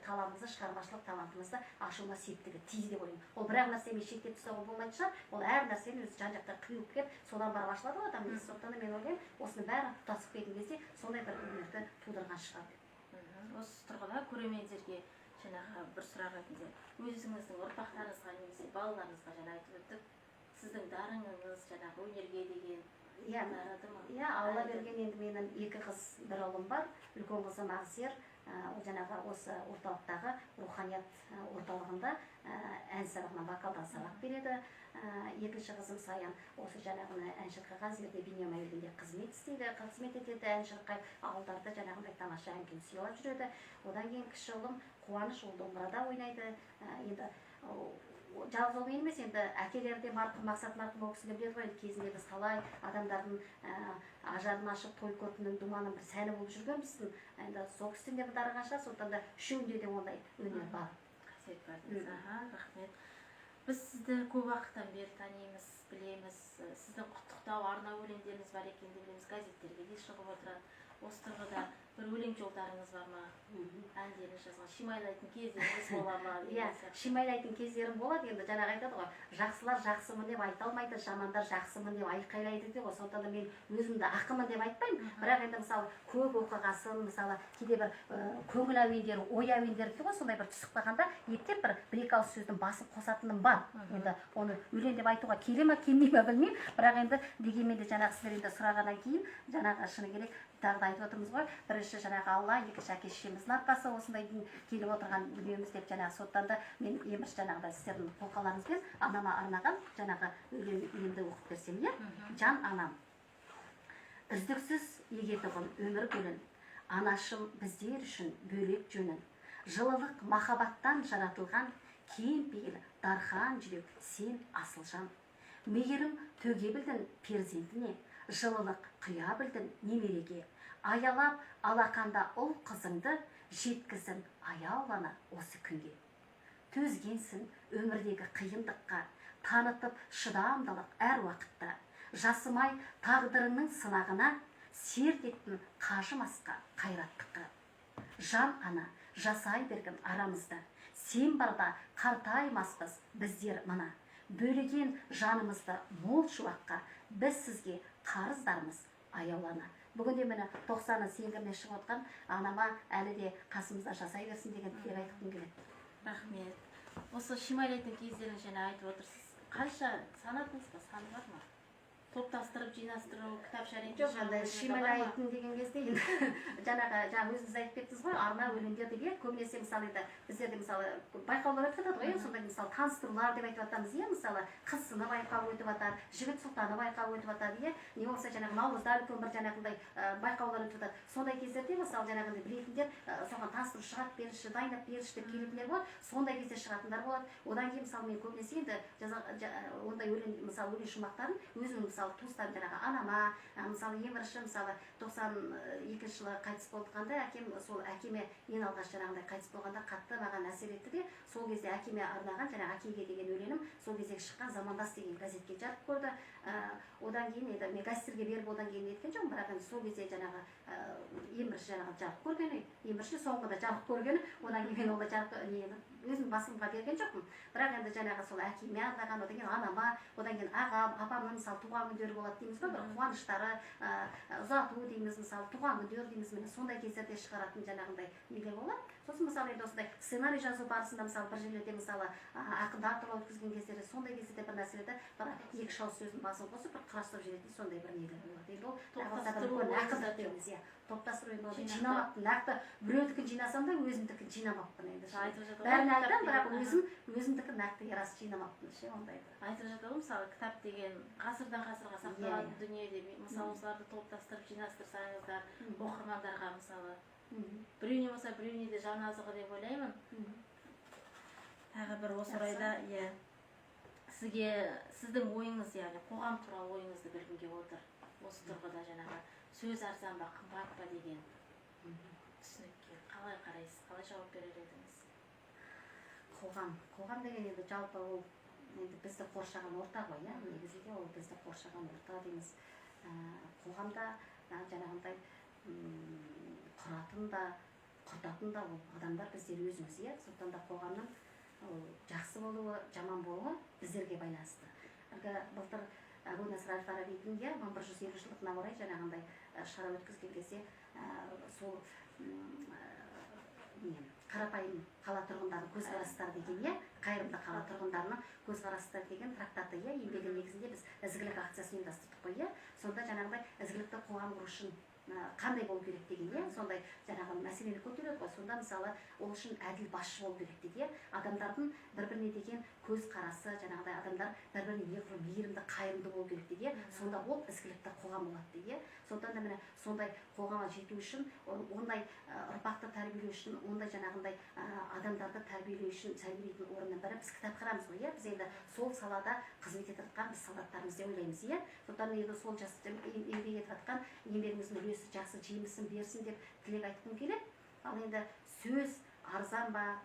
талабымызды, шығармашылық талантымызды ашуына септігі тиді деп ойлаймын. Ол бір-ақ нәрсемен шектеп тастауға болмайтын шығар. Ол әр нәрсені өзі жан-жақтан қиылып келіп, содан барып ашылады ғой адам. Сондықтан да мен ойлаймын, осының бәрі тұтасып келген кезде сондай бір өнерді тудырған шығар деп. Осы тұрғыда көрермендерге жаңағы бір сұрақ ретінде өзіңіздің ұрпақтарыңызға немесе балаларыңызға жаңа айтып өттік, сіздің дарыныңыз жаңағы өнерге деген Иә, Алла берген енді менің екі қыз, бір ұлым бар. Үлкен қызым Ақсер, ол жаңағы осы орталықтағы руханият орталығында ән сабағынан вокалдан сабақ береді. Екінші қызым Саян, осы жаңағы ән шырқаған жерде бейнем әуелінде қызмет істейді, қызмет етеді, ән шырқайды, ауылдарда жаңағындай тамаша ән күй сыйлап жүреді. Одан кейін кіші ұлым Қуаныш, ол домбырада ойнайды. Енді жалғыз ол емес, енді әкелері де марқұм Мақсат марқұм ол кісілер біледі ғой, кезінде біз талай адамдардың ажарын ашып той көтінің думаның бір сәні болып жүргенбізсің. Енді сол кісінің де бір дарыған шығар, сондықтан да үшеуінде де ондай өнер бар. Қасиет бар дейсіз. Рахмет. Біз сізді көп уақыттан бері танимыз, білеміз. Сіздің құттықтау арнау өлеңдеріңіз бар екен деп білеміз, газеттерге де шығып отырады. Осы тұрғыда бір өлең жолдарыңыз бар ма? Әндеріңіз жазған, шимайлайтын кездеріңіз бола ма? Иә, шимайлайтын кездерім болады. Енді жаңағы айтады ғой, жақсылар жақсымын деп айта алмайды, жамандар жақсымын деп айқайлайды дейді ғой. Сондықтан да мен өзімді ақымын деп айтпаймын. Бірақ енді мысалы көп оқығасын, мысалы кейде бір көңіл әуендері, ой әуендері дейді ғой, сондай бір түсіп қалғанда ептеп бір-екі ауыз сөздің басып қосатыным бар. Енді оны өлең деп айтуға келе ме, келмей ме білмеймін. Бірақ енді дегенмен де жаңағы сіздер енді сұрағаннан кейін жаңағы шыны керек тағы да айтып отырмыз ғой, бірінші жаңағы Алла, екінші әке шешеміздің арқасы осындай келіп отырған дүниеміз деп жаңағы соттан да мен еміріш жаңағыда сіздердің қолқаларыңызбен анама арнаған жаңағы өлеңді оқып берсем, иә? Жан анам, үздіксіз егетұғын өмір гүлін, анашым біздер үшін бөлек жөнін, жылылық махаббаттан жаратылған кең пейіл дархан жүрек сен асыл жан, мейірім төге білдің перзентіне, жылылық құя білдің немереге, аялап алақанда ұл қызыңды жеткізін аяулана осы күнге. Төзгенсің өмірдегі қиындыққа, танытып шыдамдылық әр уақытта, жасымай тағдырыңның сынағына, серт еттің қажымасқа қайраттыққа. Жан ана жасай берген арамызда, сен барда қартаймаспыз біздер мына, бөлеген жанымызды мол шуаққа, біз сізге қарыздарымыз аяулана. Бүгінде мені 90-ның сеңгіріне шығып отқан анама әлі де қасымызда жасай берсін деген тілек айтқым келеді. Рахмет. Осы шимайлайтын кездеріңіз жаңа айтып отырсыз. Қанша санадыңыз ба? Саны бар ма? Топтастырып, жинастыру, кітапша ретінде жоқ, андай шимайлайтын деген кезде енді жаңағы өзіңіз айтып кеттіңіз ғой, арна өлеңдер деген көбінесе мысалы енді біздерде мысалы байқаулар өтіп жатады ғой, сондай мысалы таныстырулар деп айтып жатамыз, иә, мысалы қыз сыны байқауы өтіп жатады, жігіт сұлтаны байқауы өтіп жатады, иә, не болса жаңағы наурызда үлкен бір жаңағындай байқаулар өтіп жатады. Сондай кездерде мысалы жаңағындай білетіндер соған таныстыру шығарып беріші, дайындап беріші деп келетіндер болады, сондай кезде шығатындар болады. Одан кейін мысалы мен көбінесе енді ондай өлең мысалы өлең шумақтарын өзімнің мысалы туыстарым жаңағы анама, мысалы ең бірінші мысалы 92 жылы қайтыс болғанда әкем, сол әкеме ең алғаш жаңағындай қайтыс болғанда қатты маған әсер етті де, сол кезде әкеме арнаған жаңағы әкеге деген өлеңім сол кездегі шыққан Замандас деген газетке жарық көрді. Одан кейін енді мен газеттерге беріп одан кейін неткен жоқпын, бірақ енді сол кезде жаңағы ең бірінші жаңағы жарық көргені, ең бірінші соңғыда жарық көргені, одан кейін мен ол жарық өзім басымға берген жоқпын. Бірақ енді жаңағы сол әкеме арнаған, одан кейін анама, одан кейін ағам, апамның мысалы туған күндері болады дейміз ғой, бір қуаныштары, ұзату дейміз, мысалы туған күндер дейміз, міне сондай кездерде шығаратын жаңағындай нелер болады. Сосын мысалы енді осындай сценарий жазу барысында мысалы бір жерлерде мысалы ақындар туралы өткізген кездерде сондай кездерде бір нәрселерді бір екі ауыз сөздің басын қосып бір құрастырып жіберетін сондай бір нелер болады. Енді ол ақындық дейміз, иә. Топтастыру енді оны жинамаппын. Нақты біреудікін жинасам да өзімдікін жинамаппын енді. Бәрін айтам, бірақ өзімдікін нақты рас жинамаппын ше, ондай. Айтып жатыр мысалы кітап деген ғасырдан ғасырға сақталатын дүние деп, мысалы осыларды топтастырып жинастырсаңыздар оқырмандарға мысалы біреуіне болса біреуіне де жан азығы деп ойлаймын. Тағы бір осы орайда сізге сіздің ойыңыз, яғни қоғам туралы ойыңызды білгім келіп отыр. Осы тұрғыда жаңағы сөз арзан ба, қымбат па деген түсінікке қалай қарайсыз, қалай жауап берер едіңіз? Қоғам деген енді жалпы ол енді бізді қоршаған орта ғой, негізінде ол бізді қоршаған орта дейміз. Қоғамда жаңағындай құратын да, құртатын да ол адамдар біздер өзіміз, сондықтан да қоғамның жақсы болуы, жаман болуы біздерге байланысты. Былтыр Әбу Насыр әл-Фарабидің 1150 жылдығына орай жаңағындай шара өткізген кезде сол қарапайым қала тұрғындарының көзқарастары деген, қайырымды қала тұрғындарының көзқарастары деген трактаты, еңбегі негізінде біз ізгілік акциясын ұйымдастырдық қой, сонда жаңағындай ізгілікті қоғам құру үшін қандай болу керек деген, сондай жаңағы мәселені көтереді ғой. Сонда мысалы ол үшін әділ басшы болу керек дейді, адамдардың бір-біріне деген көзқарасы, жаңағыдай адамдар бір-біріне мейірімді, қайырымды болу керек дейді, сонда ол ізгілікті қоғам болады дейді. Сондықтан да міне сондай қоғамға жету үшін, ондай ұрпақты тәрбиелеу үшін, ондай жаңағындай адамдарды тәрбиелеу үшін тәрбиелейтін орынның бірі біз кітапханамыз ғой, біз енді сол салада қызмет етіп жатқан біз солдаттарымыз деп ойлаймыз, сондықтан енді сол еңбек етіп жатқан еңбегіміздің үлесі жақсы жемісін берсін деп тілек айтқым келеді. Ал енді сөз арзан ба,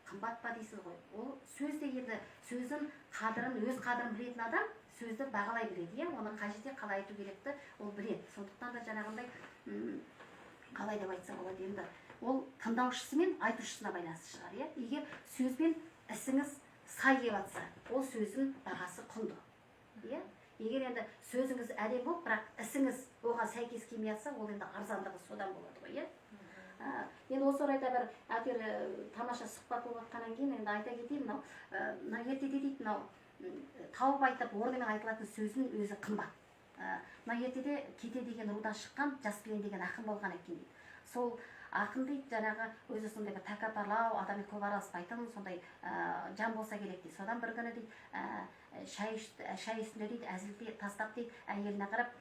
қымбат па дейсіз ғой. Ол сөз де енді сөздің қадірін, өз қадірін білетін адам сөзді бағалай біледі, оны қай жерде қалай айту керекті ол біледі. Сондықтан да жаңағындай қалай деп айтса болады, енді ол тыңдаушысы мен айтушысына байланысты шығар, егер сөз бен ісіңіз сай келіп жатса, ол сөздің бағасы құнды. Егер енді сөзіңіз әдемі болып, бірақ ісіңіз оған сәйкес келмей жатса, ол енді арзандығы содан болады ғой, Енді осы орайда бір әйтеуір тамаша сұхбат болып жатқаннан кейін енді айта кетейін, мынау ертеде дейді, мынау тауып айтып орнымен айтылатын сөздің өзі қымбат. Мына ертеде Кете деген рудан шыққан Жаспілен деген ақын болған екен дейді. Сол ақын дейді жаңағы өзі сондай бір тәкаппарлау, адаммен көп араласпайтын сондай жан болса керек дейді. Содан бір күні дейді шай үстінде дейді әзілде тастап дейді әйеліне қарап,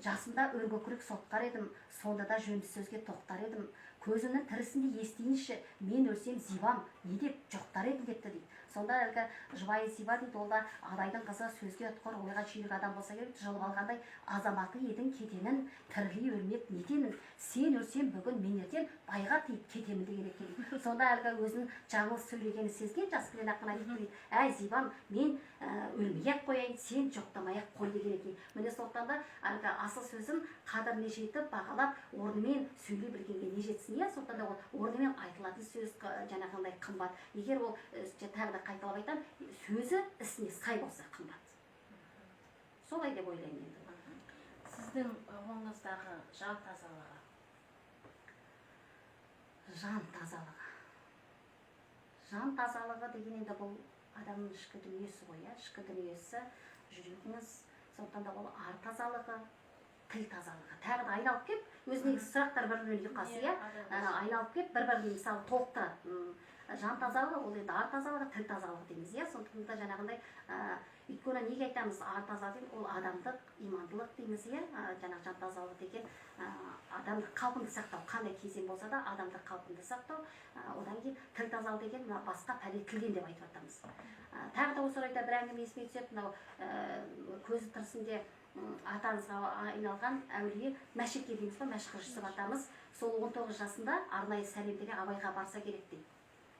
жасымда өргөкірек соққар едім, сонда да жөнді сөзге тоқтар едім. Көзімнің тірісінде естейінші, мен өлсем Зибам не деп жоқтар едім депті дейді. Сонда әлгі жұбайы Зиба дейді, ол да адайдың қызы, сөзге ұтқыр, ойға жүйрік адам болса керек, жылып алғандай азаматы едің кетенін, тірілей өлмек нетемін, сен өлсем бүгін мен ертең байға тиіп кетемін деген екен. Сонда әлгі өзінің жаңылыс сөйлегенін сезген Жаспілен ақын айтып дейді, әй Зибам, мен өлмей-ақ қояйын, сен жоқтамай-ақ қой деген екен. Міне сондықтан да әлгі асыл сөзін қадіріне жетіп, бағалап, орнымен сөйлей білгенге не жетсін, сондықтан да ол орнымен айтылатын сөз жаңағындай қымбат. Егер ол тағы да қайталап айтам, сөзі ісіне сай болса қымбат. Солай деп ойлаймын енді. Сіздің оңыңыздағы жан тазалығы? Жан тазалығы. Жан тазалығы деген енді бұл адамның ішкі дүниесі ғой, ішкі дүниесі, жүрегіңіз, сондықтан да ол ар тазалығы, тіл тазалығы. Тағы да айналып кеп, өзінегі сұрақтар бір-біріне ұйқасы, айналып кеп, бір-біріне мысалы толықтырады. жан тазалығы ол енді ар тазалығы, тіл тазалығы дейміз, иә. Сондықтан да жаңағындай өйткені неге айтамыз ар тазалық деген ол адамдық, имандылық дейміз, иә. Жаңағы жан тазалығы деген адамды қалпында сақтау, қандай кезең болса да адамды қалпында сақтау. Одан кейін тіл тазалығы деген басқа пәле тілден деп айтып жатамыз. Тағы да осы орайда бір әңгіме есіме түседі, мынау көзі тірісінде аты аңызға айналған әулие Мәшекке дейміз ғой, Мәшһүр Жүсіп атамыз сол 19 жасында арнайы сәлемдеге Абайға барса керек дейді.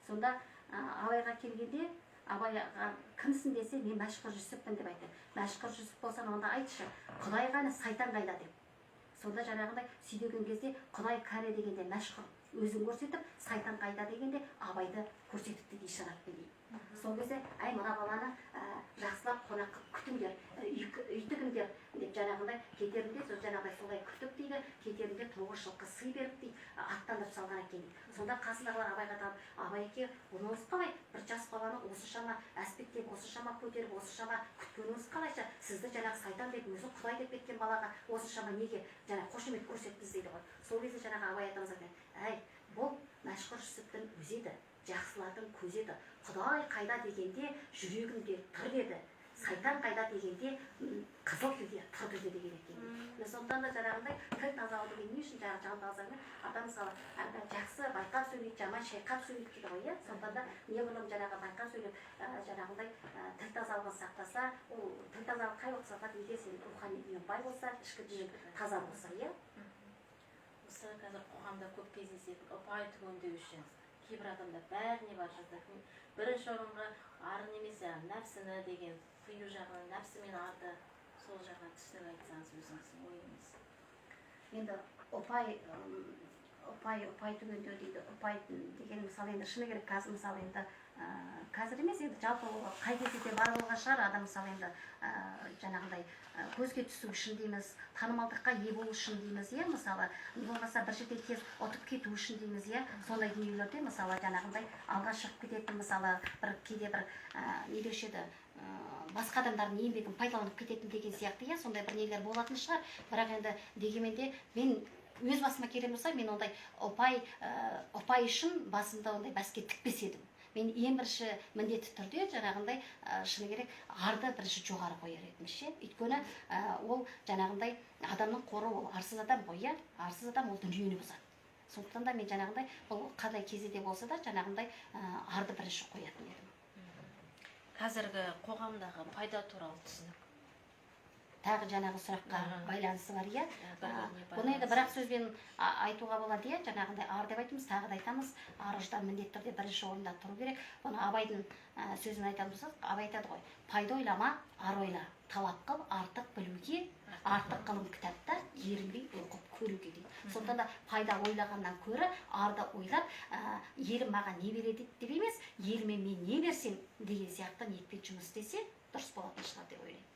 Сонда Абайға келгенде Абайға кімсің десе, мен Мәшһүр Жүсіппін деп айтты. Мәшһүр Жүсіп болсаң онда айтшы, Құдай қане, сайтан қайда деп. Сонда жаңағындай сөйлеген кезде Құдай кәне дегенде Мәшһүр өзін көрсетіп, сайтан қайда дегенде Абайды көрсетіп дейді, ишаратпен дейді. Сол кезде әй мына баланы жақсылап қонақ күтіңдер, үй тігіңдер деп жаңағындай кетерінде сол жаңағыдай солай күтіп дейді, кетерінде 9 жылқы сый беріп дейді, аттандырып салған екен дейді. Сонда қасындағылар Абайға талып, Абай еке, бұныңыз қалай? Bir жас баланы осыншама әспеттеп, осыншама көтеріп, осыншама күткеніңіз қалайша? Сізді жаңағы сайтан деп, өзі Құдай деп кеткен балаға осыншама неге жаңағы қошемет көрсеттіңіз дейді ғой. Сол кезде жаңағы Абай атамыз айтады, әй, бұл Мәшһүр Жүсіптің өзі еді, жақсылардың көзі еді. Құдай қайда дегенде жүрегімде тұр деді, сайтан қайда дегенде қызыл тілде тұр деді деген екен. Сондықтан да жаңағындай тіл тазалығы деген не үшін жаңағы жан тазалығы? Адам мысалы жақсы байқап сөйлейді, жаман шайқап сөйлейді дейді ғой, иә. Сондықтан да неғұрлым жаңағы байқап сөйлеп жаңағындай тіл тазалығын сақтаса, ол тіл тазалығы қай уақытта сақталады? Егер сен рухани дүниең бай болса, ішкі дүниең таза болса, иә. Осы қазір қоғамда көп кездеседі, ұпай түгендеу үшін кейбір адамдар бәріне бар жазады. Бірінші орынға ары немесе нәпсіні деген тыю жағынан нәпсі мен арды сол жағынан түсініп айтсаңыз өзіңіздің ойыңыз. Енді ұпай түгендеу дейді. Ұпай деген мысалы енді шыны керек қазір мысалы енді қазір емес енді жалпы қай кезде де бар болған шығар адам мысалы енді жаңағындай көзге түсу үшін дейміз, танымалдыққа ие болу үшін дейміз, иә, мысалы болмаса бір жерде тез ұтып кету үшін дейміз, иә, сондай дүниелерде мысалы жаңағындай алға шығып кететін мысалы бір кейде бір не деуші еді басқа адамдардың еңбегін пайдаланып кететін деген сияқты, иә, сондай бір нелер болатын шығар. Бірақ енді дегенмен де мен өз басыма келген болса, мен ондай ұпай үшін басымда ондай бәске тікпес едім. Мен ең бірінші міндетті түрде жаңағындай шыны керек арды бірінші жоғары қояр едім, ше. Өйткені ол жаңағындай адамның қоры, ол арсыз адам ғой, иә. Арсыз адам ол дүниені бұзады. Сондықтан да мен жаңағындай бұл қандай кезде болса да жаңағындай арды бірінші қоятын едім. Қазіргі қоғамдағы пайда туралы түсінік. Тағы жаңағы сұраққа байланысы бар, иә. Бұны енді бірақ сөзбен айтуға болады, иә. Жаңағындай ар деп айтамыз, тағы да айтамыз, ар ұждан міндетті түрде бірінші орында тұру керек. Бұны Абайдың сөзін айтатын болсақ, Абай айтады ғой, пайда ойлама, ар ойла, талап қыл, артық білуге, артық қылым кітапта ерінбей оқып көруге дейді. Сондықтан да пайда ойлағаннан көрі арды ойлап, елім маған не береді деп емес, еліме мен не берсем деген сияқты ниетпен жұмыс істесе дұрыс болатын шығар деп ойлаймын.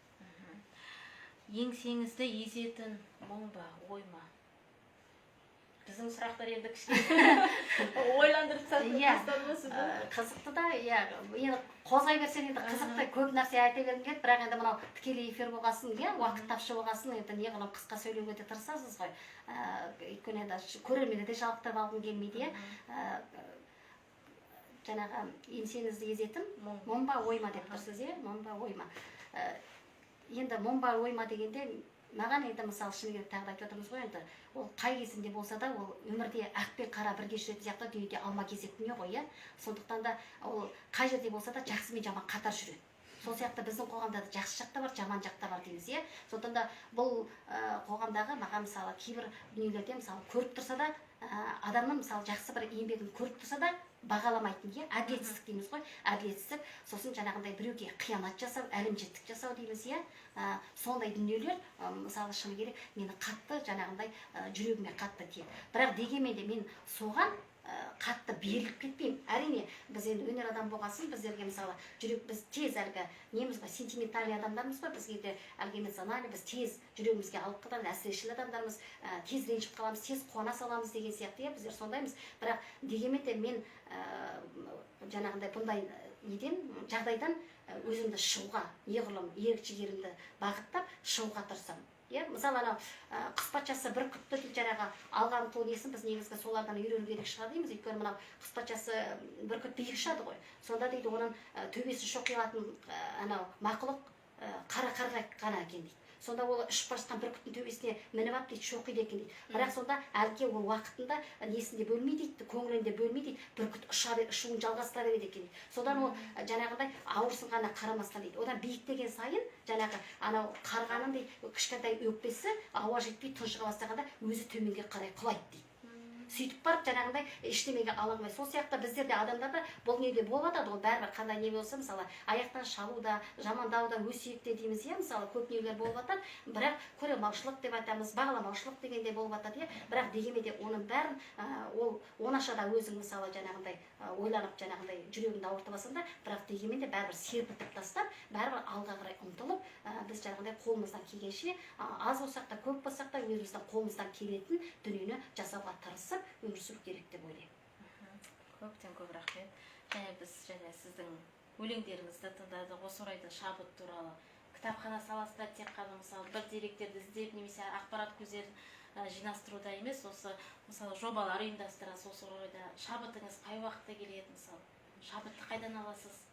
Еңсеңізді езетін мұң ба, ой ма? Біздің сұрақтар енді кішкене ойландырып тастады. Қызықты да, енді қозғай берсең енді қызықты көп нәрсе айта бергім келеді, бірақ енді мынау тікелей эфир болғасын, уақыт тапшы болғасын, енді неғылым қысқа сөйлеуге де тырысасыз ғой. Өйткені енді көрермені де жалықтырып алғым келмейді, жаңағы еңсеңізді езетін мұң ба, ой ма деп тұрсыз, мұң ба, ой ма. Енді мұң ба, ой ма дегенде маған енді мысалы шыны керек тағы да айтып отырмыз ғой, енді ол қай кезінде болса да ол өмірде ақ пен қара бірге жүретін сияқты дүниеде алма кезек дүние ғой, иә. Сондықтан да ол қай жерде болса да жақсы мен жаман қатар жүреді. Сол сияқты біздің қоғамда да жақсы жақ та бар, жаман жақ та бар дейміз, иә. Сондықтан да бұл қоғамдағы маған мысалы кейбір дүниелерде мысалы көріп тұрса да адамның мысалы жақсы бір еңбегін көріп тұрса да бағаламайтын, иә, әділетсіздік дейміз ғой, әділетсіздік, сосын жаңағындай біреуге қиянат жасау, әлімжеттік жасау дейміз, иә. Сондай дүниелер мысалы шыны керек мені қатты жаңағындай жүрегіме қатты тиеді. Бірақ дегенмен де мен соған қатты беріліп кетпеймін. Әрине, біз енді өнер адам болғасын, біздерге мысалы жүрек, біз тез әлгі неміз ғой, сентиментальный адамдармыз ғой, бізге де әлгі эмоциональный, біз тез жүрегімізге алып қаламыз, әсірешіл адамдармыз, тез ренжіп қаламыз, тез қуана саламыз деген сияқты, иә, біздер сондаймыз. Бірақ дегенмен де мен жаңағындай бұндай жағдайдан өзімді шығуға, неғұрлым ерік-жігерімді бағыттап шығуға тырысамын. Иә, мысалы анау құс патшасы бір күтті дейді жаңағы алған ту несін біз негізгі солардан үйрену керек шығар дейміз. Өйткені мынау құс патшасы бір күт биік ұшады ғой. Сонда дейді оның төбесі шоқиылатын анау мақұлық қара қарға ғана екен дейді. Сонда ол ұшып бара жатқан бүркіттің төбесіне мініп алып дейді шоқиды екен дейді. Бірақ сонда әлгі ол уақытында несінде бөлмейді дейді, көңілінде бөлмейді дейді, бүркіт ұшуын жалғастыра береді екен дейді. Содан ол жаңағыдай ауырсынғанына қарамастан дейді. Одан биіктеген сайын жаңағы анау қарғаның дейді кішкентай өкпесі ауа жетпей тұншыға бастағанда өзі төменге қарай құлайды дейді. Сөйтіп барып жаңағындай ештемеге алаңмай. Сол сияқты біздерде адамдарда бұл неде болып жатады ғой, бәрібір қандай не болса, мысалы аяқтан шалу да, жамандау да, өсиет те дейміз, иә, мысалы көп нелер болып жатады. Бірақ көремаушылық деп айтамыз, бағаламаушылық дегенде болып жатады, иә. Бірақ дегенмен де оның бәрін ол оңашада өзің мысалы жаңағындай ойланып жаңағындай жүрегіңді ауыртып алсаң да, бірақ дегенмен де бәрібір серпілтіп тастап, бәрібір алға қарай ұмтылып, біз жаңағындай қолымыздан келгенше аз болсақ та көп болсақ та өзіміздің қолымыздан келетін дүниені жасауға тырысып өмір сүру керек деп ойлаймын. Көптен көп рахмет. Және біз сіздің өлеңдеріңізді тыңдадық. Осы орайда шабыт туралы кітапхана саласында тек қана мысалы бір деректерді іздеп немесе ақпарат көздерін жинастыруда емес, осы мысалы жобалар ұйымдастырасыз. Осы орайда шабытыңыз қай уақытта келеді, мысалы шабытты қайдан аласыз?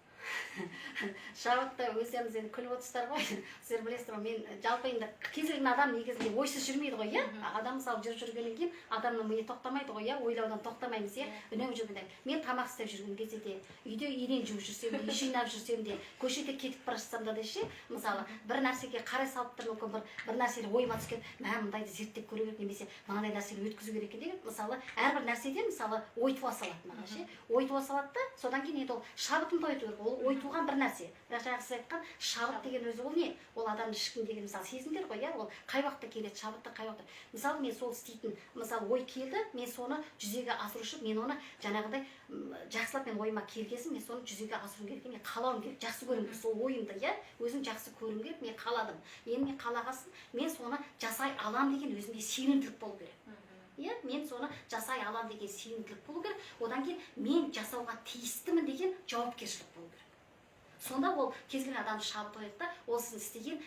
Шабытты өздеріңіз енді күліп отырсыздар ғой. Сіздер білесіздер ғой, мен жалпы енді кез келген адам негізінде ойсыз жүрмейді ғой, иә. Адам мысалы жүргеннен кейін адамның миы тоқтамайды ғой, иә. Ойлаудан тоқтамаймыз, иә. Үнемі жүргенде мен тамақ істеп жүрген кезде де, үйде ирен жуып жүрсем де, үй жинап жүрсем де, көшеде кетіп бара жатсам да ше, мысалы бір нәрсеге қарай салып тұрмын, мүмкін бір нәрсені ойыма түскен, мындайды зерттеп көру керек немесе мынандай нәрсені өткізу керек екен деген, мысалы әрбір нәрседен мысалы ой туа салады маған ше. Ой туа салады да, содан кейін енді ол шабытымды ояту керек. Ол ой туған бір нәрсе. Бірақ жаңағы сіз айтқан шабыт деген өзі ол не? Ол адамның ішіндегі мысалы сезімдер ғой, иә? Ол қай уақытта келеді, шабытты қай уақытта. Мысалы мен сол істейтін, мысалы ой келді, мен соны жүзеге асыру үшін мен оны жаңағыдай жақсылап мен ойыма келгесін, мен соны жүзеге асыру керек, мен қалауым керек, жақсы көруім керек, сол ойымды, иә? Өзім жақсы көруім керек, мен қаладым. Енді мен қалағасын, мен соны жасай алам деген өзімде сенімділік болу керек. Иә, мен соны жасай алам деген сенімділік болу керек. Одан кейін мен жасауға тиістімін деген жауапкершілік болу керек. Сонда ол кез келген адамды шабыт оятады да, ол сіздің істеген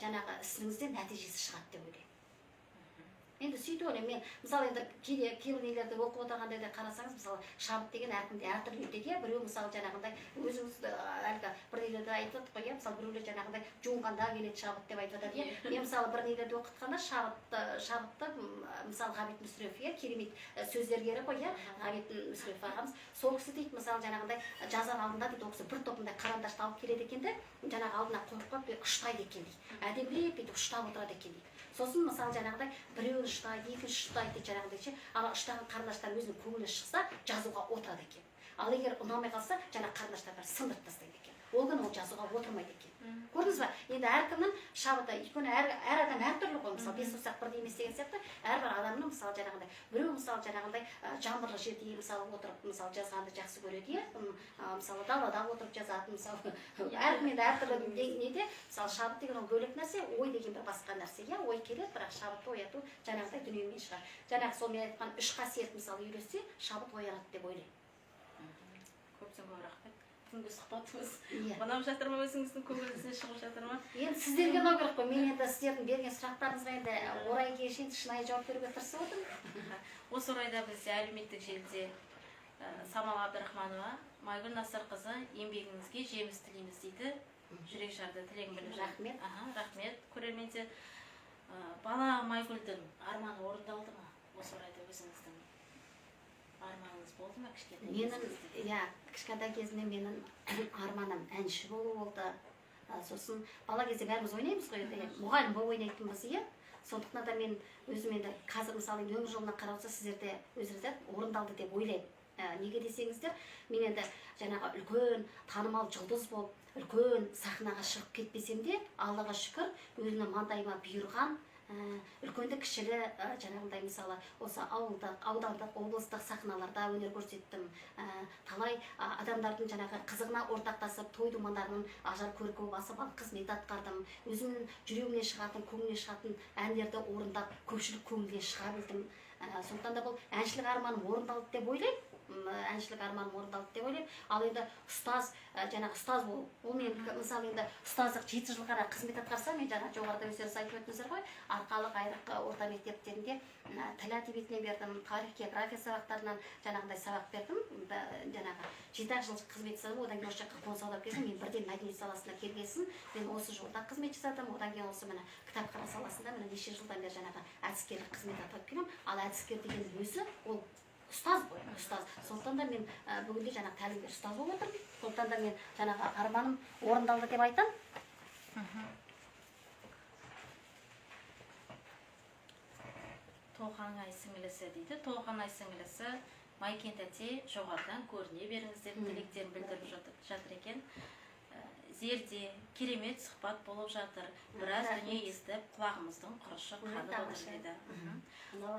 жаңағы ісіңізде нәтижесі шығады деп ойлаймын. Енді сөйтіп ойлаймын. Мен мысалы енді кейбір нелерді оқып отырғанда да қарасаңыз, мысалы шабыт деген әркімде әртүрлі өтеді, иә. Біреу мысалы жаңағындай өзіңіз әлгі бір нелерді айтып жатыр ғой, иә. Мысалы біреулер жаңағындай жуынғанда келеді шабыт деп айтып жатады, иә. Мен мысалы бір нелерді оқытқанда шабытты мысалы Ғабит Мүсірепов, иә, керемет сөздергері ғой, иә. Ғабит Мүсірепов ағамыз сол кісі дейді, мысалы жаңағындай жазар алдында дейді, ол кісі бір топындай қарандашты алып келеді екен де, жаңағы алдына қойып қойып ұштайды екен дейді. Әдемілеп бүйтіп ұштап отырады екен дейді. Сосын мысалы жаңағыдай біреуін ұштайды, екінші ұштайды дейді жаңағыдай ше. Ана ұштаған қарындаштар өзінің көңілі шықса, жазуға отырады екен. Ал егер ұнамай қалса, жаңа қарындаштар бәрі сындырып тастайды екен. Ол күні ол жазуға отырмайды екен. Көрдіңіз ба? Енді әркімнің шабыты, өйткені әр адам әртүрлі ғой. Мысалы бес саусақ бірдей емес деген сияқты, әрбір адамның мысалы жаңағындай біреу мысалы жаңағындай жаңбырлы жерде мысалы отырып мысалы жазғанды жақсы көреді, иә. Мысалы далада отырып жазатын, мысалы әркім енді әртүрлі неде, мысалы шабыт деген ол бөлек нәрсе, ой деген бір басқа нәрсе, иә. Ой келеді, бірақ шабытты ояту жаңағыдай дүниемен шығар. Жаңағы сол мен айтқан үш қасиет мысалы үйлессе, шабыт оянады деп ойлаймын. Көптен көп рахмет. Бүгінгі сұхбатымыз ұнап жатыр ма, өзіңіздің көңіліңізден шығып жатыр ма? Енді сіздерге ұнау керек қой. Мен енді сіздердің берген сұрақтарыңызға енді орай келгенше шынайы жауап беруге тырысып отырмын. Осы орайда бізде әлеуметтік желіде Самал Абдрахманова, Майгүл Насырқызы, еңбегіңізге жеміс тілейміз дейді. Жүрек жарды тілегін біліп. Рахмет. Рахмет. Көрермендер, бала Майгүлдің арманы орындалды ма? Осы орайда өзіңіздің арманыңыз болды ма кішкентай? Менің, иә, кішкентай кезімде менің арманым әнші болу болды. Сосын бала кезде бәріміз ойнаймыз ғой, мұғалім болып ойнайтынбыз, иә. Сондықтан да мен өзім енді қазір мысалы өмір жолына қарауса сіздерде өзіңіздер орындалды деп ойлаймын. Неге десеңіздер, мен енді жаңағы үлкен танымал жұлдыз болып, үлкен сахнаға шығып кетпесем де, Аллаға шүкір, өзінің маңдайыма бұйырған үлкенді кішілі жаңағындай мысалы осы аудандық, облыстық сахналарда өнер көрсеттім. Талай адамдардың жаңағы қызығына ортақтасып, той думандарының ажар көркі басып алып қызмет атқардым. Өзімнің жүрегімнен шығатын, көңілімнен шығатын әндерді орындап, көпшілік көңіліне шыға білдім. Сондықтан да бұл әншілік арманым орындалды деп ойлаймын. Әншілік арманым орындалды деп ойлаймын. ал енді ұстаз жаңағы ұстаз болу, ол мен мысалы енді ұстаздық 7 жыл ғана қызмет атқарса, мен жаңа жоғарыда өздеріңіз айтып өттіңіздер ғой, Арқалық Айрық орта мектептерінде тіл әдебиетінен бердім, тарих география сабақтарынан жаңағындай сабақ бердім. Жаңағы 7 жыл қызмет жасадым, одан кейін осы жаққа қоныс аударып келдім. Мен бірден мәдениет саласына келгесін, мен осы жолда қызмет жасадым. Одан кейін осы міне кітапхана саласында міне неше жылдан бері жаңағы әдіскерлік қызмет атқарып келемін. Ал әдіскер деген өзі ол ұстаз ғой, ұстаз. Сондықтан да мен бүгінде жаңағы тәлімгер ұстаз болып отырмын. Сондықтан да мен жаңағы арманым орындалды деп айтамын. Толғанай сіңілісі дейді. Толғанай сіңілісі Майкен тәте жоғарыдан көріне беріңіз деп тілектерін білдіріп жатыр екен. Зерде керемет сұхбат болып жатыр. Біраз дүние естіп, құлағымыздың құрышы қанып отыр дейді.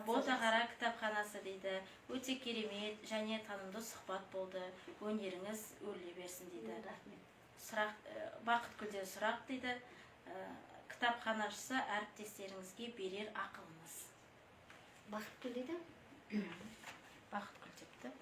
Ботағара кітапханасы дейді. Өте керемет және танымды сұхбат болды. Өнеріңіз өрлей берсін дейді. Бақыт Гүлден сұрақ дейді. Кітапханашысы әріптестеріңізге берер ақылыңыз. Бақыт Гүл дейді? Бақыт Гүл депті.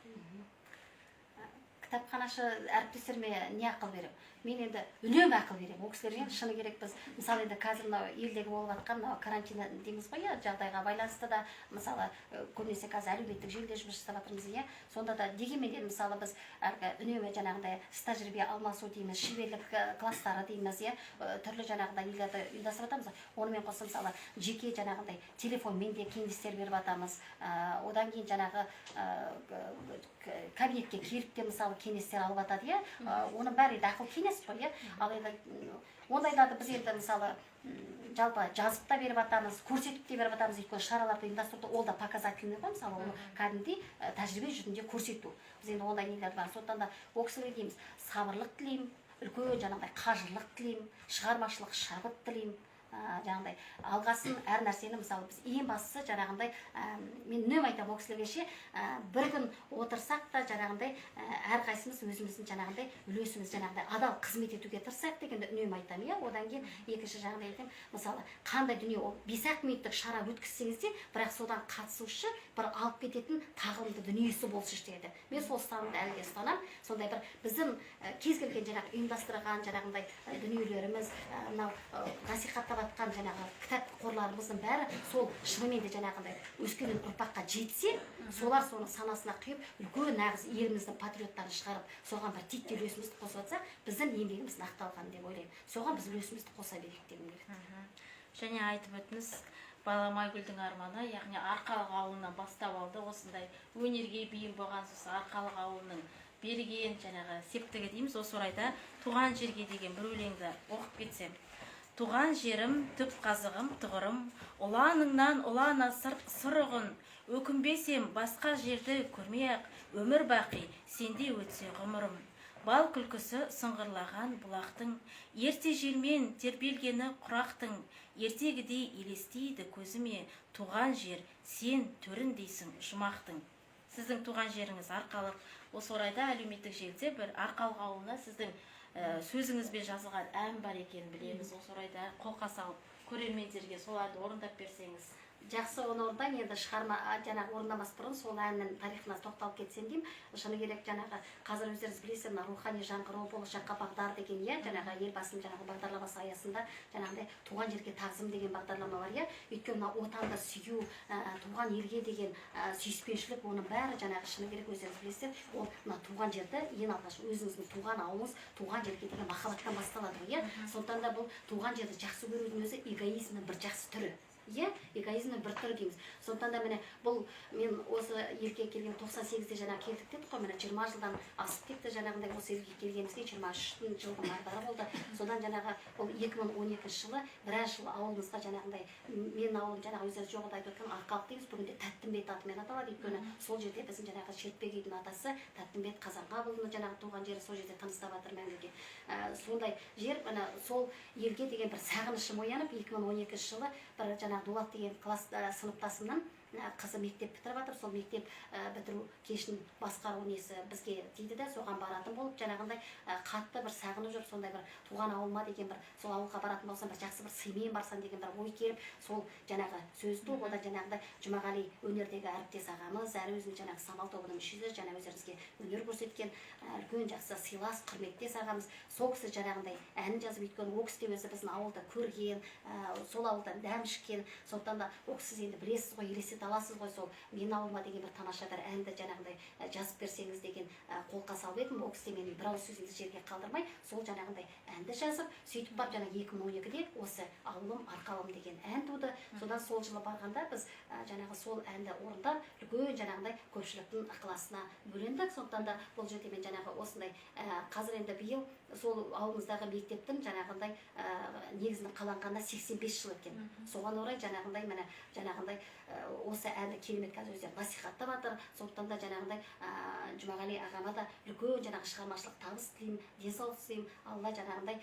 Кітапханашы әріптестеріме не ақыл берем? Мен енді үнемі ақыл берем. Ол кісілерге шыны керек, біз мысалы енді қазір мынау елдегі болып жатқан мынау карантин дейміз ғой, жағдайға байланысты да мысалы көбінесе қазір әлеуметтік желіде жұмыс жасап жатырмыз, иә. Сонда да дегенмен мысалы біз әлгі үнемі жаңағындай тәжірибе алмасу дейміз, шеберлік класстары дейміз, иә. Түрлі жаңағындай үйлерді ұйымдастырып жатамыз. Онымен қоса мысалы жеке жаңағындай телефонмен де кеңестер беріп жатамыз. Одан кейін жаңағы кабинетке келіп те мысалы кеңестер алып жатады, иә. Оның бәрі ақыл кеңес қой, иә. Ал енді ондайларды біз енді мысалы жалпы жазып та беріп жатамыз, көрсетіп те беріп жатамыз. Өйткені шараларды ұйымдастыруды ол да показательный ғой, мысалы оны кәдімгідей тәжірибе жүзінде көрсету. Біз енді ондай нелер бар. Сондықтан да ол кісілерге дейміз, сабырлық тілеймін, үлкен жаңағыдай қажырлық тілеймін, шығармашылық шабыт тілеймін. Жаңағыдай алғасын әр нәрсені мысалы біз ең бастысы жаңағындай мен үнемі айтамын ол кісілерге ше, бір күн отырсақ та жаңағындай әрқайсымыз өзіміздің жаңағындай үлесіміз жаңағындай адал қызмет етуге тырысайық дегенді үнемі айтамын, иә. Одан кейін екінші жағынан айтамын, мысалы қандай дүние ол 5-ақ минуттық шара өткізсеңіз де, бірақ содан қатысушы бір алып кететін тағылымды дүниесі болсын деді. Мен сол ұстанымды әлі де ұстанамын. Сондай бір біздің кез келген жаңағы ұйымдастырған жаңағындай дүниелеріміз, мынау насихаттап жатқан жаңағы кітап қорларымыздың бәрі сол шынымен де жаңағындай өскелең ұрпаққа жетсе, солар соны санасына құйып, үлкен нағыз еліміздің патриоттарын шығарып, соған бір титтей үлесімізді қосып жатсақ, біздің еңбегіміз ақталған деп ойлаймын. Соған біз үлесімізді қоса берейік дегім келеді. Және айтып өтіңіз, Баламай Гүлдің арманы, яғни Арқалық ауылынан бастап алды, осындай өнерге бейім болған соң Арқалық ауылының берген жаңағы септігі дейміз. Осы орайда туған жерге деген бір өлеңді оқып кетсем. Туған жерім, түп қазығым, тұғырым, ұланыңнан ұлан асыр сұрығын, өкінбесем басқа жерді көрмей-ақ, өмір бақи сенде өтсе ғұмырым. Бал күлкісі сыңғырлаған бұлақтың, ерте желмен тербелгені құрақтың, ертегідей елестейді көзіме, туған жер, сен төріндейсің жұмақтың. Сіздің туған жеріңіз Арқалық. Осы орайда әлеуметтік желіде бір Арқалық ауылына сіздің сөзіңізбен жазылған ән бар екенін білеміз. Осы орайда қолқа салып көрермендерге соларды орындап берсеңіз. Жақсы, оны орындаймын. Енді шығарма жаңағы орындамас бұрын сол әннің тарихына тоқталып кетсем деймін. Шыны керек жаңағы қазір өздеріңіз білесіздер, мына рухани жаңғыру, болашаққа бағдар деген, иә, жаңағы елбасының жаңағы бағдарламасы аясында жаңағыдай туған жерге тағзым деген бағдарлама бар, иә. Өйткені мына отанды сүю, туған елге деген сүйіспеншілік, оның бәрі жаңағы шыны керек өздеріңіз білесіздер, ол мына туған жерді ең алғаш өзіңіздің туған ауылыңыз, туған жерге деген махаббаттан басталады, иә. Сондықтан да бұл туған жерді жақсы көрудің өзі эгоизмнің бір жақсы түрі. Иә, эгоизмнің бір түрі дейміз. Сондықтан да міне бұл мен осы елге келген 98-де жаңа келдік дедік қой, міне 20 жылдан асып кетті жаңағындай осы елге келгенімізге 23 жылдың ардары болды. Содан жаңағы бұл 2012 жылы біраз жыл ауылымызға жаңағындай мен ауылым жаңағы өздері жоғында айтып отқан Арқалық дейміз, бүгінде Тәттімбет атымен аталады. Өйткені сол жерде біздің жаңағы Шертпек үйдің атасы Тәттімбет Қазанғапұлының жаңағы туған жері сол жерде тыныстап жатыр мәңгіге. Сондай жер, міне сол елге деген бір сағынышым оянып 2012 жылы бір жаңағы Дулат деген класс сыныптасымнан қызы мектеп бітіріп жатыр, сол мектеп бітіру кешін басқару несі бізге тиді де соған баратын болып жаңағындай қатты бір сағынып жүріп сондай бір туған ауылыма деген бір сол ауылға баратын болсам бір жақсы бір сыймен барсам деген бір ой келіп сол жаңағы сөзді одан жаңағындай Жұмағали өнердегі әріптес ағамыз әрі өзінің жаңағы Самал тобының мүшесі жаңа өздеріңізге өнер көрсеткен үлкен жақсы сыйлас құрметтес ағамыз сол кісі жаңағындай әнін жазып өйткені ол кісі де өзі біздің ауылда көрген сол ауылдан дәм ішкен сондықтан да ол кісі енді білесіз ғой елестете аласыз ғой сол менің ауылыма деген бір тамаша бір әнді жаңағындай жазып берсеңіз деген қолқа салып едім ол кісі мен бір ауыз сөзіңізді жерге қалдырмай сол жаңағындай әнді жазып сөйтіп барып жаңа 2012-де осы ауылым арқалым деген ән туды содан сол жылы барғанда біз жаңағы сол әнді орындап үлкен жаңағындай көпшіліктің ықыласына бөлендік сондықтан да бұл жерде мен жаңағы осындай қазір енді биыл сол ауылымыздағы мектептің жаңағындай негізінің қаланғанына 85 жыл өткен соған орай жаңағындай міне жаңағындай осы әнді керемет қазір өздері насихаттап жатыр сондықтан да жаңағындай Жұмағали ағама да үлкен жаңағы шығармашылық табыс тілеймін денсаулық тілеймін алла жаңағындай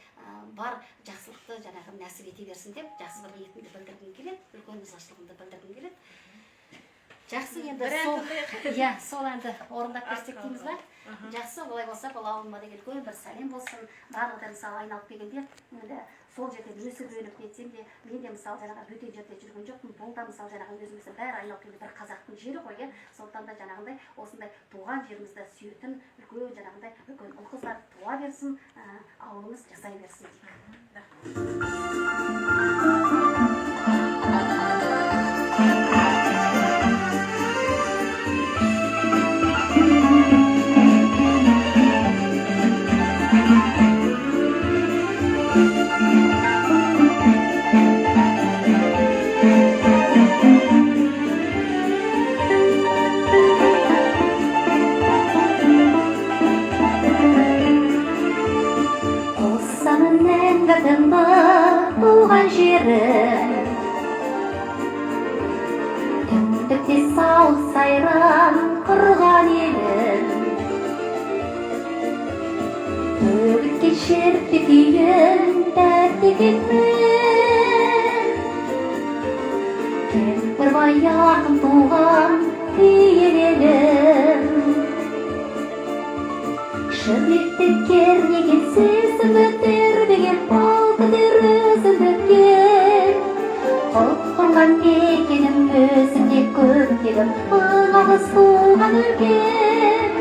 бар жақсылықты жаңағы нәсіп ете берсін деп жақсы бір ниетімді білдіргім келеді үлкен ризашылығымды білдіргім келеді жақсы енді сол әнді орындап берсек дейміз ба жақсы олай болса бұл ауылыма деген үлкен бір сәлем болсын барлығы мысалы айналып келгенде енді сол жерден өсіп өніп кетсем де мен де мысалы жаңағы бөтен жерде жүрген жоқпын бұл да мысалы жаңағы өзіміздің бәрі айналып келген бір қазақтың жері ғой сондықтан да жаңағындай осындай туған жерімізді сүйетін үлкен жаңағындай үлкен ұл қыздар туа берсін ауылымыз жасай берсін туған жерім түндікте сауық сайран құрған елім төгілген шерпе күйін тәтті кетпен кемпірбай ақын туған киелі елім шөлмектен кернеген сезімді тербеген Қоққанған мекенім өзінде көктегім Ағыз туған өлген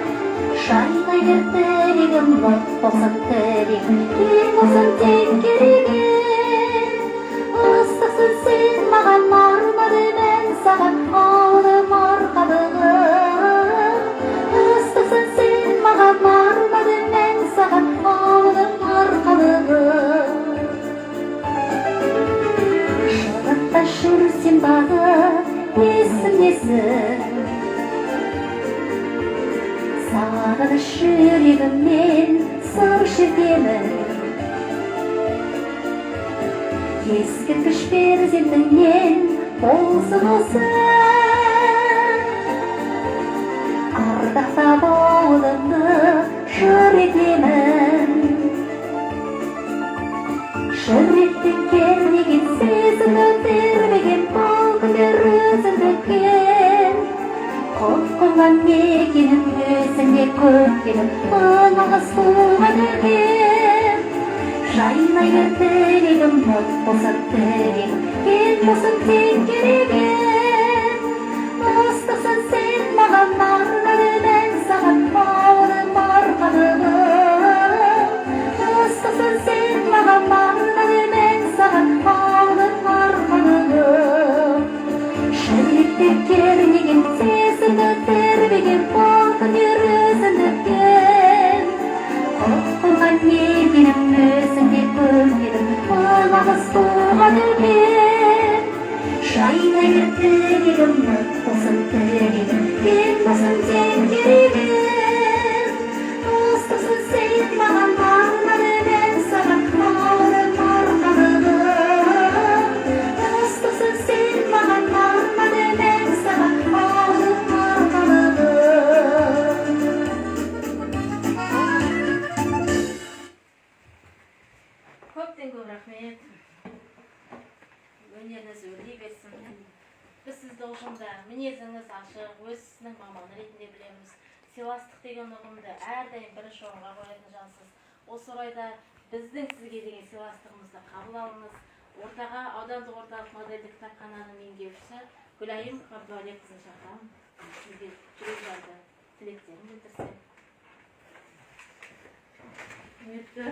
Шайнай бер тілегім Лық болсын тілегім Кең болсын тек кереген Ыстықсың сен маған мармады мен саған Ауылым арқалығым Ыстықсың сен маған мармады мен саған Ауылым арқалығым жүрсем дағы есімдесің сағыныш жүрегімнен сыр шертемін ескерткіш перзентіңнен болсын осы ардақтап ауылымды жыр етемін жүректен кернеген сезімді тербеген бұл күндер өзіңдіккен Қоққанған мекенім өзіңде көктегім Ағыз туған өлген Жайнай бер тілегім Мұт болсын тілегім Кең болсын тек кереген Ыстықсың сен маған арнады мен саған Ауылым арқалығым Ыстықсың сен маған арнады мен саған Ауылым арқалығым жүректен кернеген сезімді тербеген бұл күндер өзіңдіккен Қоққанған мекенім өзіңде көктегім Ағыз туған өлген Жайнай бер тілегім Мұт болсын тілегім Кең болсын тек кереген Ыстықсың сен маған арнады мен саған Ауылым арқалығым Ыстықсың сен маған арнады мен саған Ауылым арқалығым Көптен көп рахмет. Өнеріңіз өрлей берсін. біз сізді ұжымда мінезіңіз ашық, өз ісінің маманы ретінде білеміз. Сыйластық деген ұғымды әрдайым бірінші орынға қоятын жансыз. Осы орайда біздің сізге деген сыйластығымызды қабыл алыңыз. Ортаға аудандық орталық модельдік кітапхананың меңгерушісі Гүлайым Қабдуәлиқызын шақырамын. Сізге жүрекжарды тілектерін білдірсем. Құрметті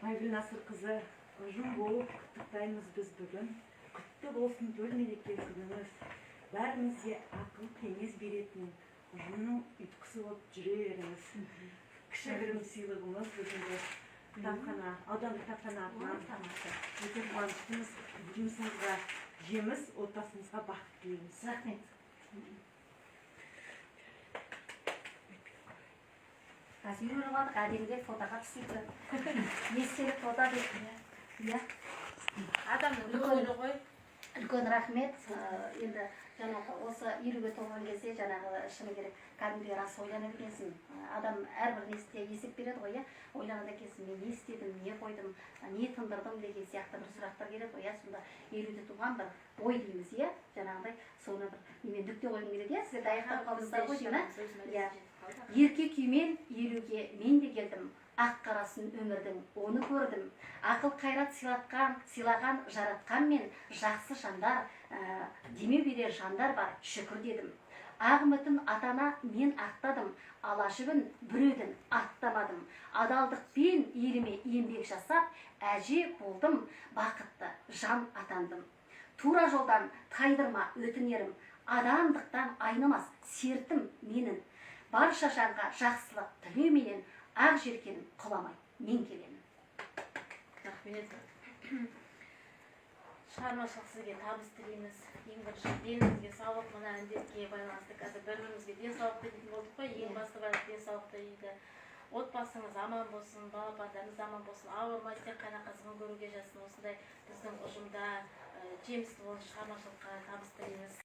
Айгүл Насырқызы, ұжым болып құттықтаймыз біз бүгін. Құтты болсын төл мереке күніңіз. Бәрімізге ақыл кеңес беретін ұжымның ұйытқысы болып жүре беріңіз. Кішігірім сыйлығымыз бүгінгі кітапхана, аудандық кітапхана атынан өте қуаныштымыз. Жұмысыңызға жеміс, отбасыңызға бақыт тілейміз. Рахмет. Қазір үйреніп алдық, әдеміде фотоға түсейді. Естелік фото деп. Иә. Адамның үлкені ғой. Үлкен рахмет. Енді жаңағы осы 50-ге толған кезде жаңағы шыны керек кәдімгі рас ойлана білесің. Адам әрбір несте есеп береді ғой, ойланады екенсің, мен не істедім, не қойдым, не тындырдым деген сияқты бір сұрақтар келеді ғой. Сонда 50-де туған бір ой дейміз, жаңағыдай соны бір немен нүкте қойғым келеді, сіздер даяқтап қалдыңыздар ғой деймін. Ерке күймен 50-ге мен де келдім. Ақ қарасын өмірдің, оны көрдім. Ақыл қайрат сыйлаған, жаратқан мен жақсы жандар, деме берер жандар бар, шүкір дедім. Ақ үмітін атана мен ақтадым, ала жібін біреуден аттамадым. Адалдықпен еліме еңбек жасап, әже болдым, бақытты жан атандым. Тура жолдан тайдырма өтінерім, адамдықтан айнымас сертім менің. Барша жанға жақсылық тілеуменен, ақ жерген құламай мен келемін. Рахмет. Шығармашылық сізге табыс тілейміз. Ең бірінші деніңізге саулық, мына індетке байланысты қазір бір-бірімізге денсаулық тілейтін болдық қой, ең басты байлық денсаулық тілейді. Отбасыңыз аман болсын, балапандарыңыз аман болсын, ауырмай тек қана қызығын көруге жазсын. Осындай біздің ұжымда жемісті болсын, шығармашылыққа табыс тілейміз.